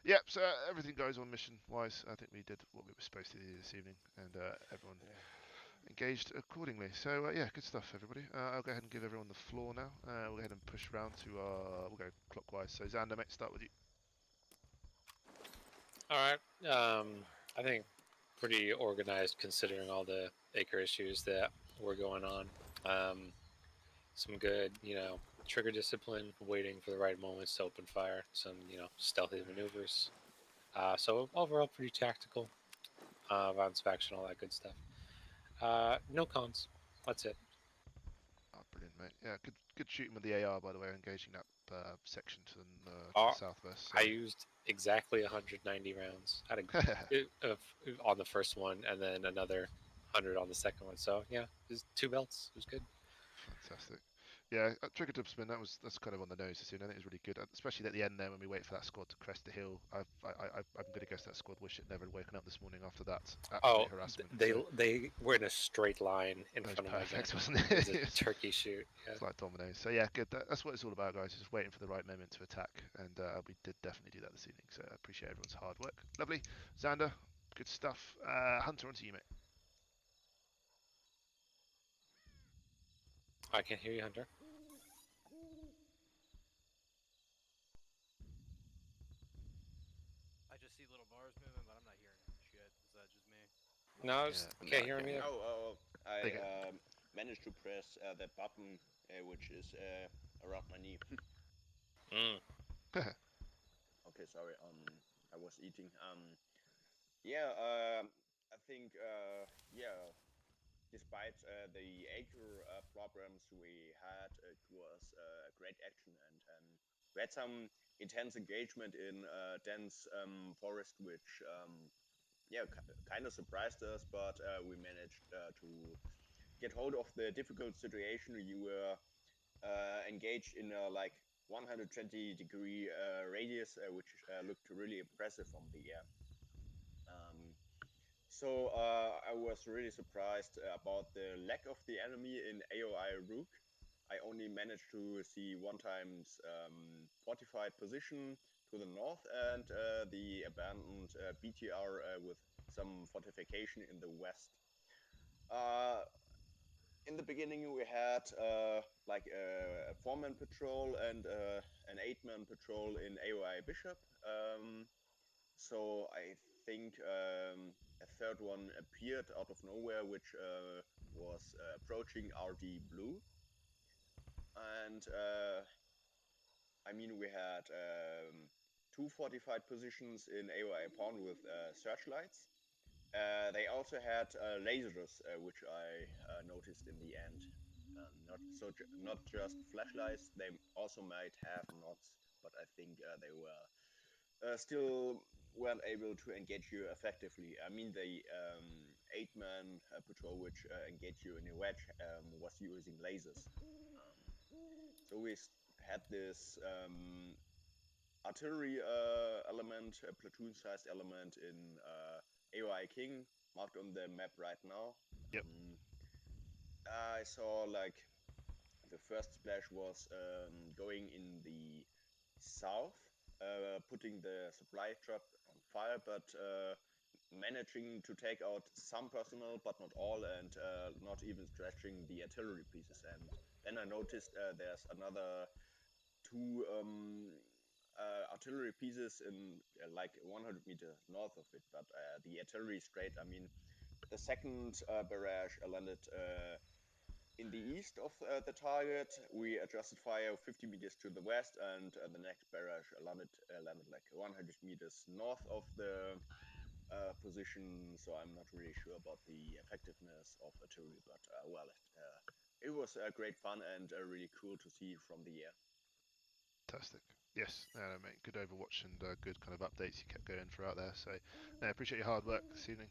Yep, so everything goes on mission-wise. I think we did what we were supposed to do this evening, and everyone engaged accordingly. So yeah, good stuff, everybody. I'll go ahead and give everyone the floor now. We'll go ahead and push around to we'll go clockwise. So Xander, mate, start with you. Alright, I think pretty organized considering all the acre issues that were going on. Some good, trigger discipline, waiting for the right moments to open fire, some, stealthy maneuvers. So overall pretty tactical, rounds faction, all that good stuff. No cons, that's it. Oh, brilliant, mate. Yeah, good shooting with the AR, by the way, engaging that section to the southwest. So. I used exactly 190 rounds on the first one, and then another 100 on the second one. So yeah, it was 2 belts. It was good. Fantastic. Yeah, trigger dub spin. That's kind of on the nose this evening. I think it was really good, especially at the end there when we wait for that squad to crest the hill. I'm going to guess that squad wish it never had woken up this morning after that absolute harassment. They were in a straight line in front of my gun. Wasn't it? It was a turkey shoot. Yeah. It's like dominoes. So yeah, good. That's what it's all about, guys. Just waiting for the right moment to attack, and we did definitely do that this evening. So I appreciate everyone's hard work. Lovely, Xander. Good stuff. Hunter, on to you, mate. I can't hear you, Hunter. I just see little bars moving, but I'm not hearing shit. Is that just me? No, I can't hear me. I managed to press that button, which is around my knee. Okay, sorry. I was eating. I think despite the acre problems we had, it was a great action, and we had some intense engagement in dense forest, which kind of surprised us, but we managed to get hold of the difficult situation. You were engaged in a 120-degree radius, which looked really impressive from the air. So I was really surprised about the lack of the enemy in AOI Rook. I only managed to see one time's fortified position to the north and the abandoned BTR with some fortification in the west. In the beginning, we had a 4-man patrol and an 8-man patrol in AOI Bishop. So I think a third one appeared out of nowhere, which was approaching RD Blue. And we had 2 two fortified positions in AOI Pawn with searchlights. They also had lasers, which I noticed in the end. Not just flashlights. They also might have knots, but I think they were still weren't able to engage you effectively. I mean, the 8-man patrol which engaged you in a wedge was using lasers. So we had this artillery element, a platoon-sized element in AOI King, marked on the map right now. Yep. I saw like the first splash was going in the south, putting the supply truck on fire, but managing to take out some personnel, but not all, and not even scratching the artillery pieces. And then I noticed there's another two artillery pieces in like 100 meters north of it, but the artillery straight, I mean, the second barrage landed in the east of the target. We adjusted fire 50 meters to the west, and the next barrage landed like 100 meters north of the position. So I'm not really sure about the effectiveness of artillery, but well, it was great fun and really cool to see from the air. Fantastic. Yes, mate. Good Overwatch and good kind of updates you kept going throughout there. So, I appreciate your hard work this evening.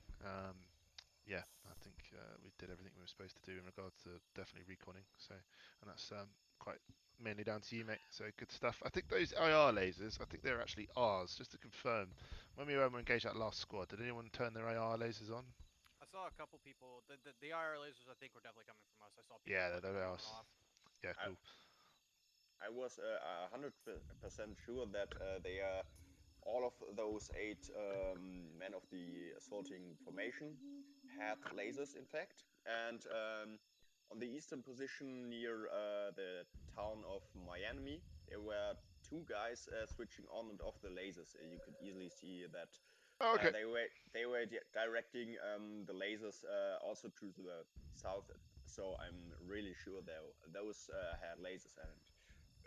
Yeah, I think we did everything we were supposed to do in regards to definitely reconning. So, and that's quite mainly down to you, mate. So good stuff. I think those IR lasers, I think they're actually ours. Just to confirm, when we were engaged that last squad, did anyone turn their IR lasers on? I saw a couple people. The IR lasers I think were definitely coming from us. I saw people Yeah, flicking they're them on ours. and off. Yeah, cool. I was 100% sure that they are all of those 8 men of the assaulting formation had lasers, in fact. And on the eastern position near the town of Miami, there were 2 guys switching on and off the lasers. You could easily see that they were directing the lasers also to the south. So I'm really sure those had lasers, and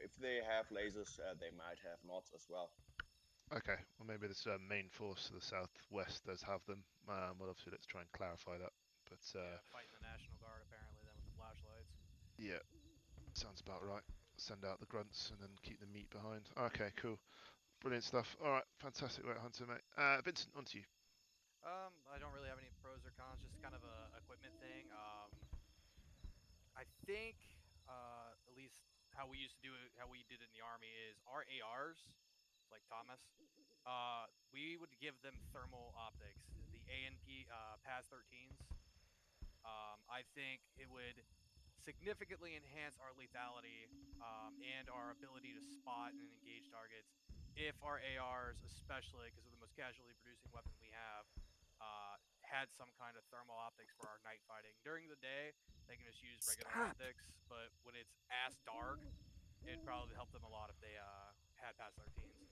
if they have lasers, they might have knots as well. Okay, well maybe this main force to the southwest does have them. Well, obviously let's try and clarify that. But yeah, fighting the National Guard apparently then with the flashlights. Yeah, sounds about right. Send out the grunts and then keep the meat behind. Okay, cool, brilliant stuff. All right, fantastic work, Hunter, mate. Vincent, on to you. I don't really have any pros or cons, just kind of a equipment thing. I think at least how we used to do it, how we did it in the army is our ARs, like Thomas. We would give them thermal optics, the ANP PAS 13s. I think it would significantly enhance our lethality and our ability to spot and engage targets if our ARs, especially because of the most casualty producing weapon we have, had some kind of thermal optics for our night fighting. During the day, they can just use regular optics, but when it's ass dark, it'd probably help them a lot if they had PAS 13s.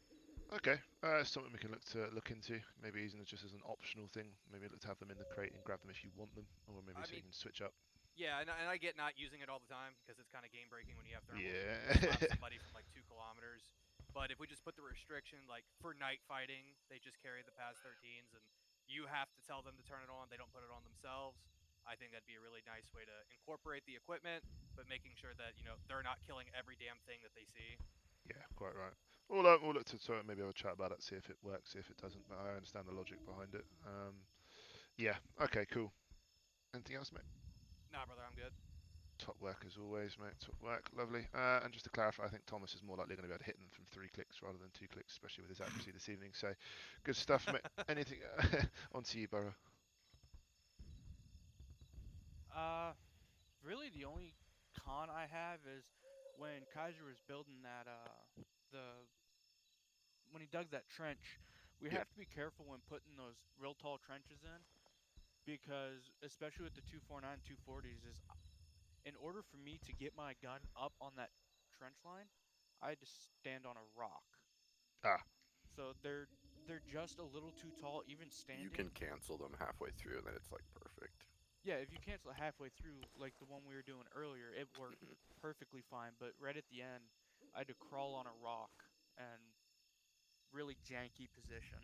Okay, something we can look into. Maybe using it just as an optional thing. Maybe look to have them in the crate and grab them if you want them, or maybe so you can switch up. Yeah, and I get not using it all the time because it's kind of game breaking when you have thermals. Yeah. You slap somebody from like 2 kilometers. But if we just put the restriction, like for night fighting, they just carry the PAS 13s and you have to tell them to turn it on. They don't put it on themselves. I think that'd be a really nice way to incorporate the equipment, but making sure that, they're not killing every damn thing that they see. Yeah, quite right. We'll look to maybe have a chat about it, see if it works, see if it doesn't. But I understand the logic behind it. Yeah. Okay. Cool. Anything else, mate? Nah, brother, I'm good. Top work as always, mate. Top work, lovely. And just to clarify, I think Thomas is more likely going to be able to hit them from 3 clicks rather than 2 clicks, especially with his accuracy this evening. So, good stuff, mate. Anything on to you, Burrow? Really the only con I have is when Kaiser was building that when he dug that trench, we have to be careful when putting those real tall trenches in, because especially with the 249 240s is in order for me to get my gun up on that trench line, I had to stand on a rock. So they're just a little too tall, even standing. You can cancel them halfway through, and then it's like perfect. Yeah, if you cancel it halfway through, like the one we were doing earlier, it worked perfectly fine. But right at the end, I had to crawl on a rock, and really janky position.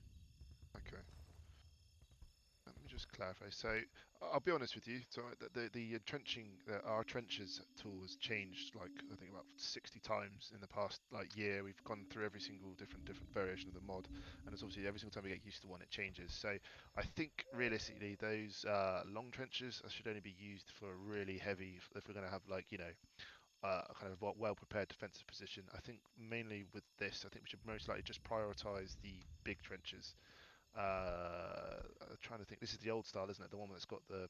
Okay. Let me just clarify. So, I'll be honest with you. So the entrenching, our trenches tool has changed like I think about 60 times in the past like year. We've gone through every single different variation of the mod, and it's obviously every single time we get used to one, it changes. So, I think realistically, those long trenches should only be used for really heavy. If we're going to have like kind of well prepared defensive position. I think mainly with this, I think we should most likely just prioritize the big trenches. I'm trying to think. This is the old style, isn't it? The one that's got the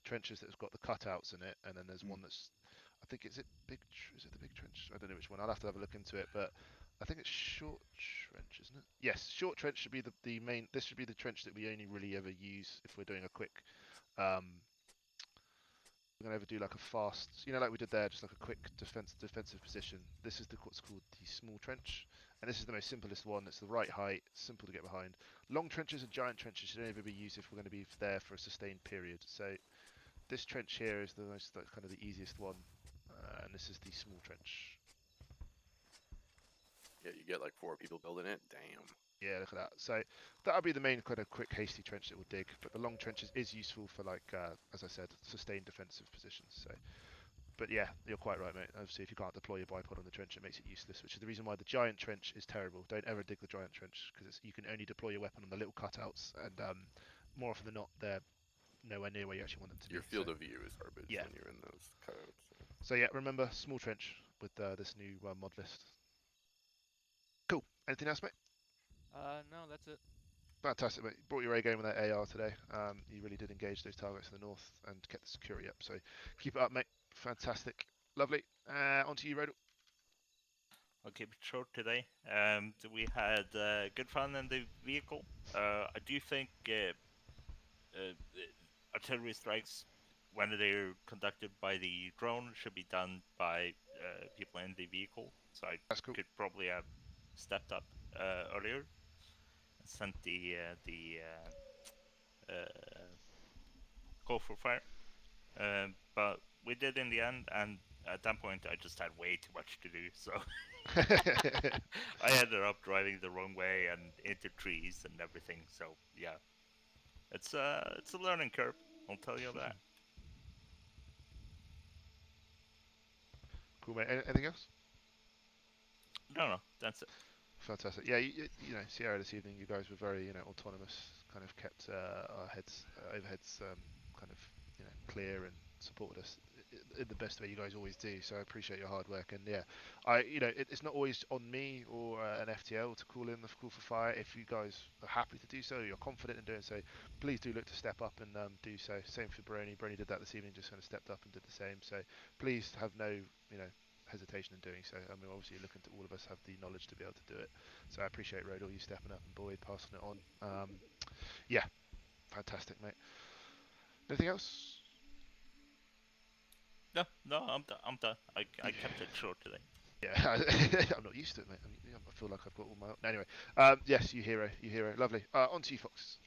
trenches that's got the cutouts in it, and then there's one that's, I think, is it the big trench? I don't know which one. I'll have to have a look into it, but I think it's short trench, isn't it? Yes, short trench should be the main. This should be the trench that we only really ever use if we're doing a quick. We're gonna ever do like a fast, like we did there, just like a quick defensive position. This is what's called the small trench, and this is the most simplest one. It's the right height, simple to get behind. Long trenches and giant trenches should only be used if we're going to be there for a sustained period. So this trench here is the most kind of the easiest one, and this is the small trench. Yeah, you get like 4 people building it. Damn. Yeah, look at that. So that'll be the main kind of quick, hasty trench that we'll dig. But the long trenches is useful for like, as I said, sustained defensive positions. So. But yeah, you're quite right, mate. Obviously, if you can't deploy your bipod on the trench, it makes it useless, which is the reason why the giant trench is terrible. Don't ever dig the giant trench, because you can only deploy your weapon on the little cutouts, and more often than not, they're nowhere near where you actually want them to Your be. field of view is garbage yeah. when you're in those cutouts. So yeah, remember, small trench with this new mod list. Cool. Anything else, mate? No, that's it. Fantastic, mate. You brought your A game with that AR today. You really did engage those targets in the north and kept the security up. So keep it up, mate. Fantastic. Lovely. On to you, Rodel. I'll keep it short today. So we had good fun in the vehicle. I do think artillery strikes, when they're conducted by the drone, should be done by people in the vehicle. So I That's cool. could probably have stepped up earlier and sent the call for fire. But we did in the end, and at that point I just had way too much to do, so I ended up driving the wrong way and into trees and everything. So yeah, it's a learning curve, I'll tell you that. Cool, mate. Anything else? No, that's it. Fantastic. Yeah, you know, Sierra this evening, you guys were very, autonomous. Kind of kept our overheads, kind of, clear and supported us in the best way you guys always do. So I appreciate your hard work. And yeah, it's not always on me or an FTL to call in the call for fire. If you guys are happy to do so, you're confident in doing so, please do look to step up and do so. Same for Brony. Brony did that this evening, just kind of stepped up and did the same. So please have no, hesitation in doing so. I mean, obviously, looking to all of us have the knowledge to be able to do it. So I appreciate Rodel, you stepping up, and Boyd passing it on. Yeah, fantastic, mate. Anything else? No, I'm done. I kept it short today. Yeah, I'm not used to it, mate. I feel like I've got all my... Anyway, yes, you hero. Lovely. On to you, Fox.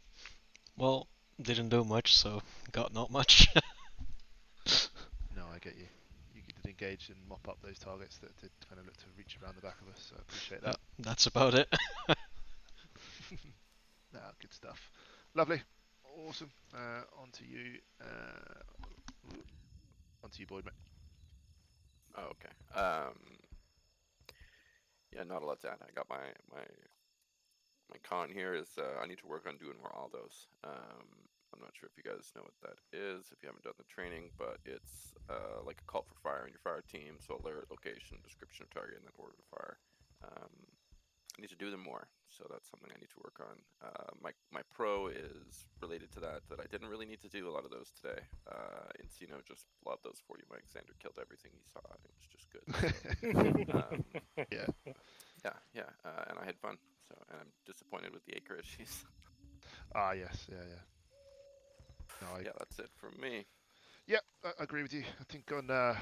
Well, didn't do much, so got not much. No, I get you. You did engage and mop up those targets that did kind of look to reach around the back of us, so I appreciate that. That's about it. Good stuff. Lovely. Awesome. On to you. On to you, Boyd, mate. Oh, okay. Yeah, not a lot to add. I got my con here is I need to work on doing more Aldos. I'm not sure if you guys know what that is, if you haven't done the training, but it's like a call for fire in your fire team, so alert, location, description of target, and then order to fire. I need to do them more, so that's something I need to work on. My pro is related to that I didn't really need to do a lot of those today. Encino just loved those 40 mics. Xander killed everything he saw, and it was just good. So, yeah, and I had fun. So, and I'm disappointed with the acre issues. Yes, yeah. No, yeah, that's it from me. Yeah, I agree with you. I think on a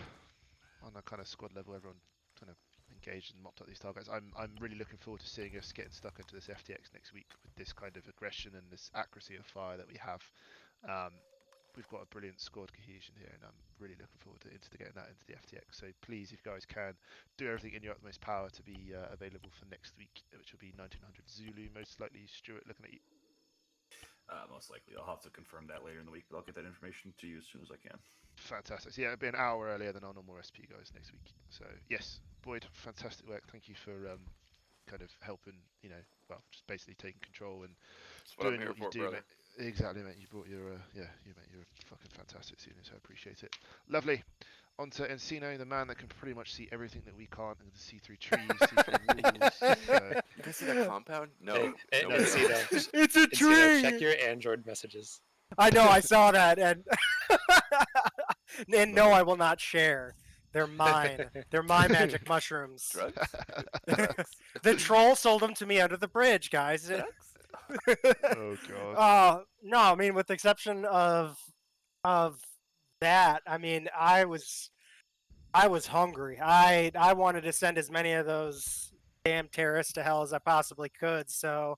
kind of squad level, everyone kind of engaged and mopped up these targets. I'm really looking forward to seeing us getting stuck into this FTX next week with this kind of aggression and this accuracy of fire that we have. we've got a brilliant squad cohesion here, and I'm really looking forward to getting that into the FTX. So please, if you guys can, do everything in your utmost power to be available for next week, which will be 1900 Zulu, most likely. Stuart, looking at you. Most likely. I'll have to confirm that later in the week, but I'll get that information to you as soon as I can. Fantastic. So yeah, it'll be an hour earlier than our normal SP guys next week. So yes, Boyd, fantastic work. Thank you for kind of helping, well, just basically taking control and That's what doing I'm here what you for, do, brother. mate. Exactly, mate. You brought your, mate, you're a fucking fantastic student, so I appreciate it. Lovely. On to Encino, the man that can pretty much see everything that we can't, and see through trees, see through walls. You guys see that compound? No. Hey, no, Encino, It's a Encino, tree! check your Android messages. I know, I saw that, and and no, I will not share. They're mine. They're my magic mushrooms. Drugs? The troll sold them to me under the bridge, guys. Drugs? Oh god. No, I mean, with the exception of that, I mean, I was hungry. I wanted to send as many of those damn terrorists to hell as I possibly could. So,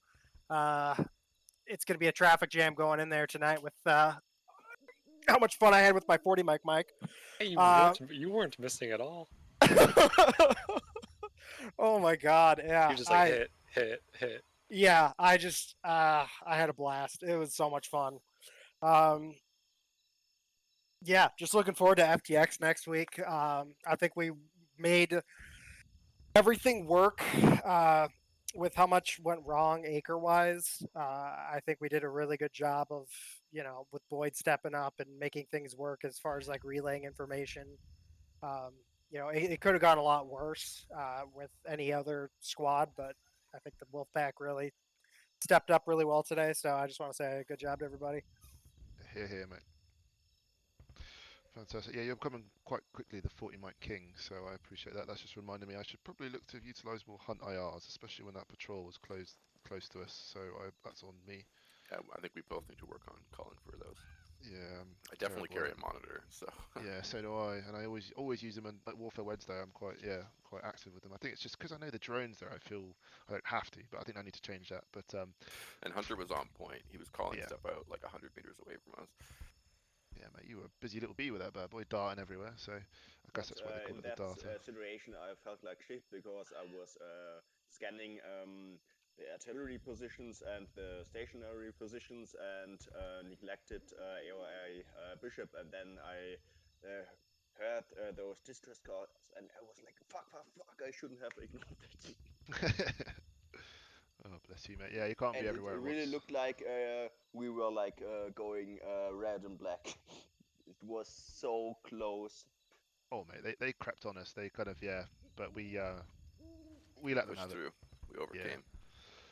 it's gonna be a traffic jam going in there tonight with how much fun I had with my 40 mic mic. Hey, you weren't missing at all. Oh my god, yeah. You're just like hit. Yeah, I just I had a blast. It was so much fun. Yeah, just looking forward to FTX next week. I think we made everything work with how much went wrong acre wise. I think we did a really good job of, with Boyd stepping up and making things work as far as like relaying information. It could have gone a lot worse with any other squad, but I think the Wolfpack really stepped up really well today. So I just want to say good job to everybody. Here, mate. Fantastic. Yeah, you're coming quite quickly, the 40 mic king, so I appreciate that. That's just reminded me I should probably look to utilise more hunt IRs, especially when that patrol was close to us, so that's on me. Yeah, I think we both need to work on calling for those. Yeah, I definitely carry a monitor, so. Yeah, so do I, and I always use them on like Warfare Wednesday. I'm quite active with them. I think it's just because I know the drones there. I feel I don't have to, but I think I need to change that. But and Hunter was on point. He was calling stuff out like 100 meters away from us. Yeah, mate, you were a busy little bee with that bad boy, darting everywhere. So I guess that's why they call it the darter. In that situation, I felt like shit because I was scanning the artillery positions and the stationary positions and neglected AOI Bishop, and then I heard those distress calls, and I was like, fuck, I shouldn't have ignored that. Oh, bless you, mate. Yeah, you can't be everywhere at once. It really looked like we were like going red and black. It was so close. Oh, mate, they crept on us. They kind of, but we let them have through. It. We overcame. Yeah.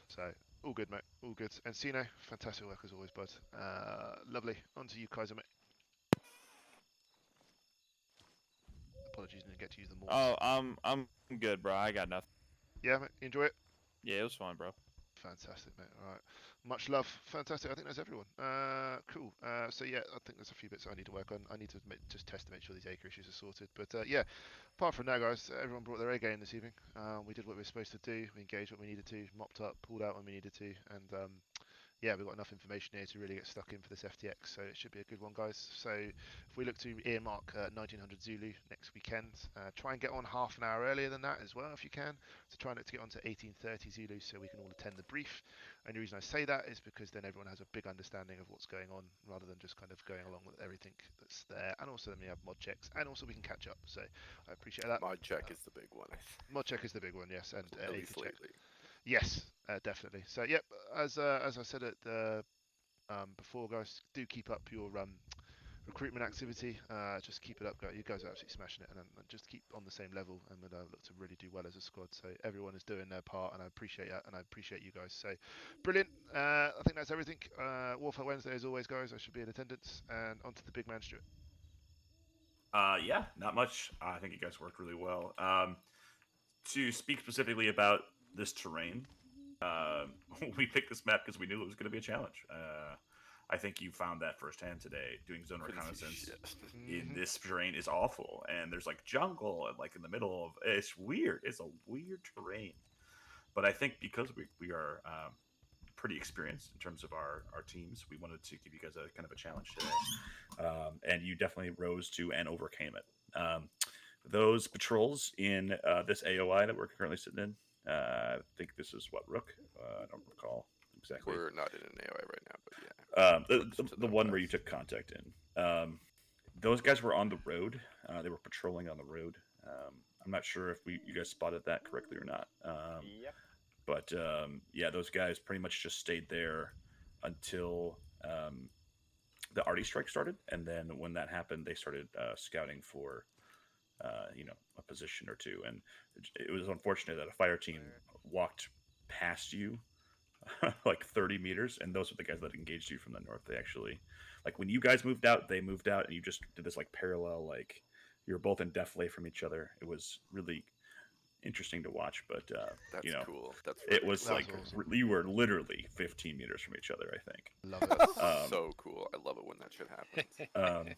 So all good, mate. All good. Encino, fantastic work as always, bud. Lovely. On to you, Kaiser, mate. Apologies, didn't get to use the more. Oh, I'm good, bro. I got nothing. Yeah, mate. You enjoy it? Yeah, it was fun, bro. Fantastic, mate. All right. Much love. Fantastic. I think that's everyone. Cool. So yeah, I think there's a few bits I need to work on. I need to just test to make sure these acre issues are sorted. But yeah, apart from that, guys, everyone brought their A game this evening. We did what we were supposed to do. We engaged what we needed to, mopped up, pulled out when we needed to, and yeah, we've got enough information here to really get stuck in for this FTX, so it should be a good one, guys. So if we look to earmark 1900 Zulu next weekend, try and get on half an hour earlier than that as well if you can, to try and get on to 1830 Zulu so we can all attend the brief. And the reason I say that is because then everyone has a big understanding of what's going on rather than just kind of going along with everything that's there. And also then we have mod checks, and also we can catch up, so I appreciate that. Mod check is the big one. Mod check is the big one, yes, and at least check. lately. Yes, definitely. So yep, as I said at the before, guys, do keep up your recruitment activity. Just keep it up, guys. You guys are absolutely smashing it, and just keep on the same level, and we'll look to really do well as a squad. So everyone is doing their part, and I appreciate that, and I appreciate you guys. So brilliant. I think that's everything. Warfare Wednesday, as always, guys. I should be in attendance, and on to the big man, Stuart. Yeah, not much. I think you guys worked really well. To speak specifically about this terrain, we picked this map because we knew it was going to be a challenge. I think you found that firsthand today. Doing zone reconnaissance in this terrain is awful, and there's like jungle and like in the middle of it's weird. It's a weird terrain, but I think because we are pretty experienced in terms of our teams. We wanted to give you guys a kind of a challenge today, and you definitely rose to and overcame it. Those patrols in this AOI that we're currently sitting in, I think this is what, Rook? I don't recall exactly. We're not in an AOI right now, but yeah. The one where you took contact in. Those guys were on the road. They were patrolling on the road. I'm not sure if you guys spotted that correctly or not. Yep. But yeah, those guys pretty much just stayed there until the arty strike started, and then when that happened, they started scouting for a position or two. And it was unfortunate that a fire team walked past you like 30 meters, and those were the guys that engaged you from the north. They actually, like, when you guys moved out, they moved out, and you just did this like parallel, like you were both in deflay from each other. It was really interesting to watch, but that's cool. That's really it was cool. like Awesome. You were literally 15 meters from each other, I think. Love it. So cool. I love it when that shit happens.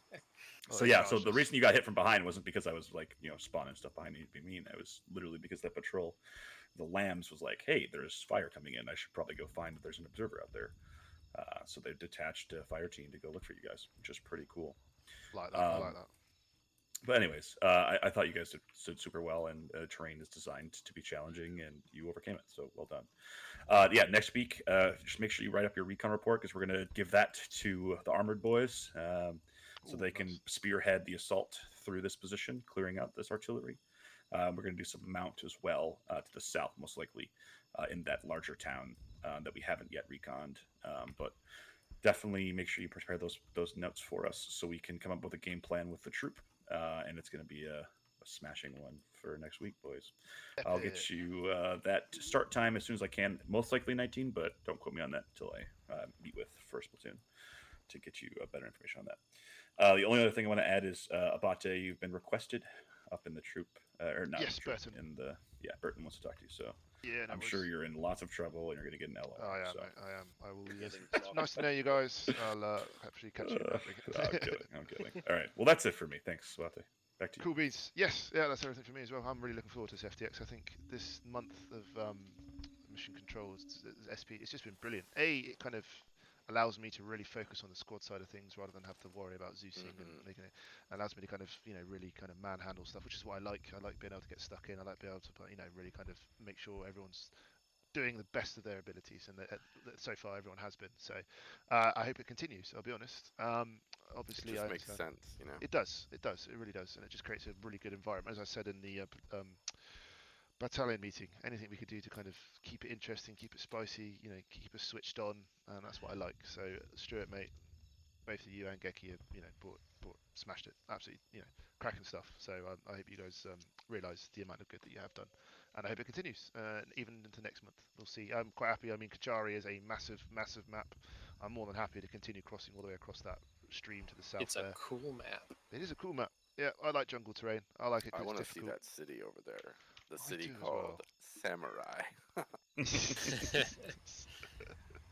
So yeah, so the reason you got hit from behind wasn't because I was like, spawning stuff behind you to be mean. I was literally because that patrol, the lambs, was like, hey, there's fire coming in. I should probably go find if there's an observer out there. So they detached a fire team to go look for you guys, which is pretty cool. Like that. I like that. But anyways, I thought you guys did super well, and terrain is designed to be challenging, and you overcame it. So well done. Yeah, next week, just make sure you write up your recon report, because we're going to give that to the armored boys, so they can spearhead the assault through this position, clearing out this artillery. We're going to do some mount as well to the south, most likely, in that larger town that we haven't yet reconned. But definitely make sure you prepare those notes for us, so we can come up with a game plan with the troop. And it's going to be a smashing one for next week, boys. I'll get you that start time as soon as I can. Most likely 19, but don't quote me on that until I meet with first platoon to get you better information on that. The only other thing I want to add is Abate, you've been requested up in the troop, or not? Yes, troop, Burton. Burton wants to talk to you. So yeah, I'm sure you're in lots of trouble, and you're going to get an LO. I am. So. I am. I will. It's nice to know you guys. I'll actually catch you. I'm kidding. All right. Well, that's it for me. Thanks, Swati. Back to you. Cool beans. Yes, yeah, that's everything for me as well. I'm really looking forward to this FTX. I think this month of mission controls, SP, it's just been brilliant. It kind of allows me to really focus on the squad side of things rather than have to worry about Zeusing and making it. Allows me to kind of, really kind of manhandle stuff, which is what I like. I like being able to get stuck in. I like being able to, really kind of make sure everyone's doing the best of their abilities, and so far everyone has been. So I hope it continues. I'll be honest. Obviously, it just makes sense, It does. It really does, and it just creates a really good environment. As I said in the battalion meeting, anything we could do to kind of keep it interesting, keep it spicy, keep us switched on, and that's what I like. So Stuart, mate, both of you and Geki, smashed it. Absolutely, cracking stuff. So I hope you guys realise the amount of good that you have done, and I hope it continues even into next month. We'll see. I'm quite happy. I mean, Kachari is a massive map. I'm more than happy to continue crossing all the way across that stream to the south. It's a cool map. It is a cool map. Yeah, I like jungle terrain. I like it. I want to see that city over there. The city called Samurai.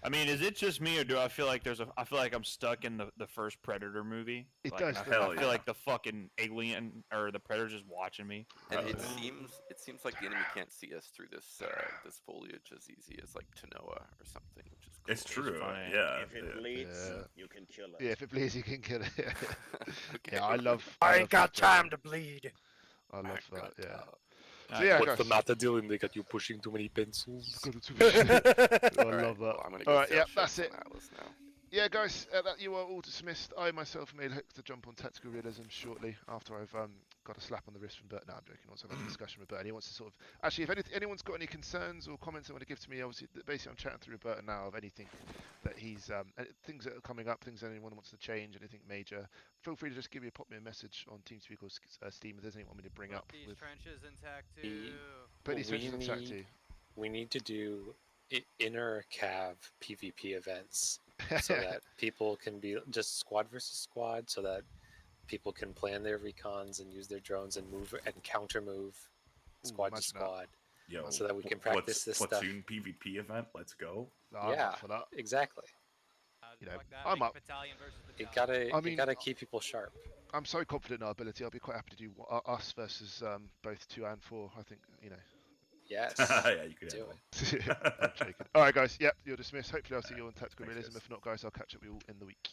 I mean, is it just me, or do I feel like I feel like I'm stuck in the first Predator movie? It does. I feel like the fucking alien or the Predator's just watching me. And it seems like the enemy can't see us through this this foliage as easy as like Tanoa or something, which is cool. It's true. Yeah. If it bleeds, you can kill it. Yeah, if it bleeds, you can kill it. Okay. Yeah, I ain't got time to bleed. I love that. Yeah. So yeah, what's the matter, Dylan? They got you pushing too many pencils. I love that. Well, I'm gonna all right, yeah, sell that's it. Atlas now. Yeah, guys, you are all dismissed. I myself may look to jump on tactical realism shortly after I've got a slap on the wrist from Bert. No, I'm joking. Also, have a discussion with Bert. He wants to sort of actually, if anyone's got any concerns or comments they want to give to me, obviously, basically, I'm chatting through with Bert now of anything that he's things that are coming up, things that anyone wants to change, anything major. Feel free to just pop me a message on TeamSpeak or Steam if there's anything you want me to bring up. These trenches intact too. Put these trenches intact too. We need to do inner cav PvP events so that people can be just squad versus squad, so that people can plan their recons and use their drones and move and counter move squad to squad. Yo, so that we can practice this stuff. Platoon PvP event, let's go. Yeah, for that. Exactly. I'm up. You gotta keep people sharp. I'm so confident in our ability. I'll be quite happy to do us versus both 2 and 4. I think Yes. Yeah, you could do handle it. it. I'm joking. All right, guys. Yep, you're dismissed. Hopefully, I'll see you on Tactical Thanks, Realism. guys. If not, guys, I'll catch up with you all in the week.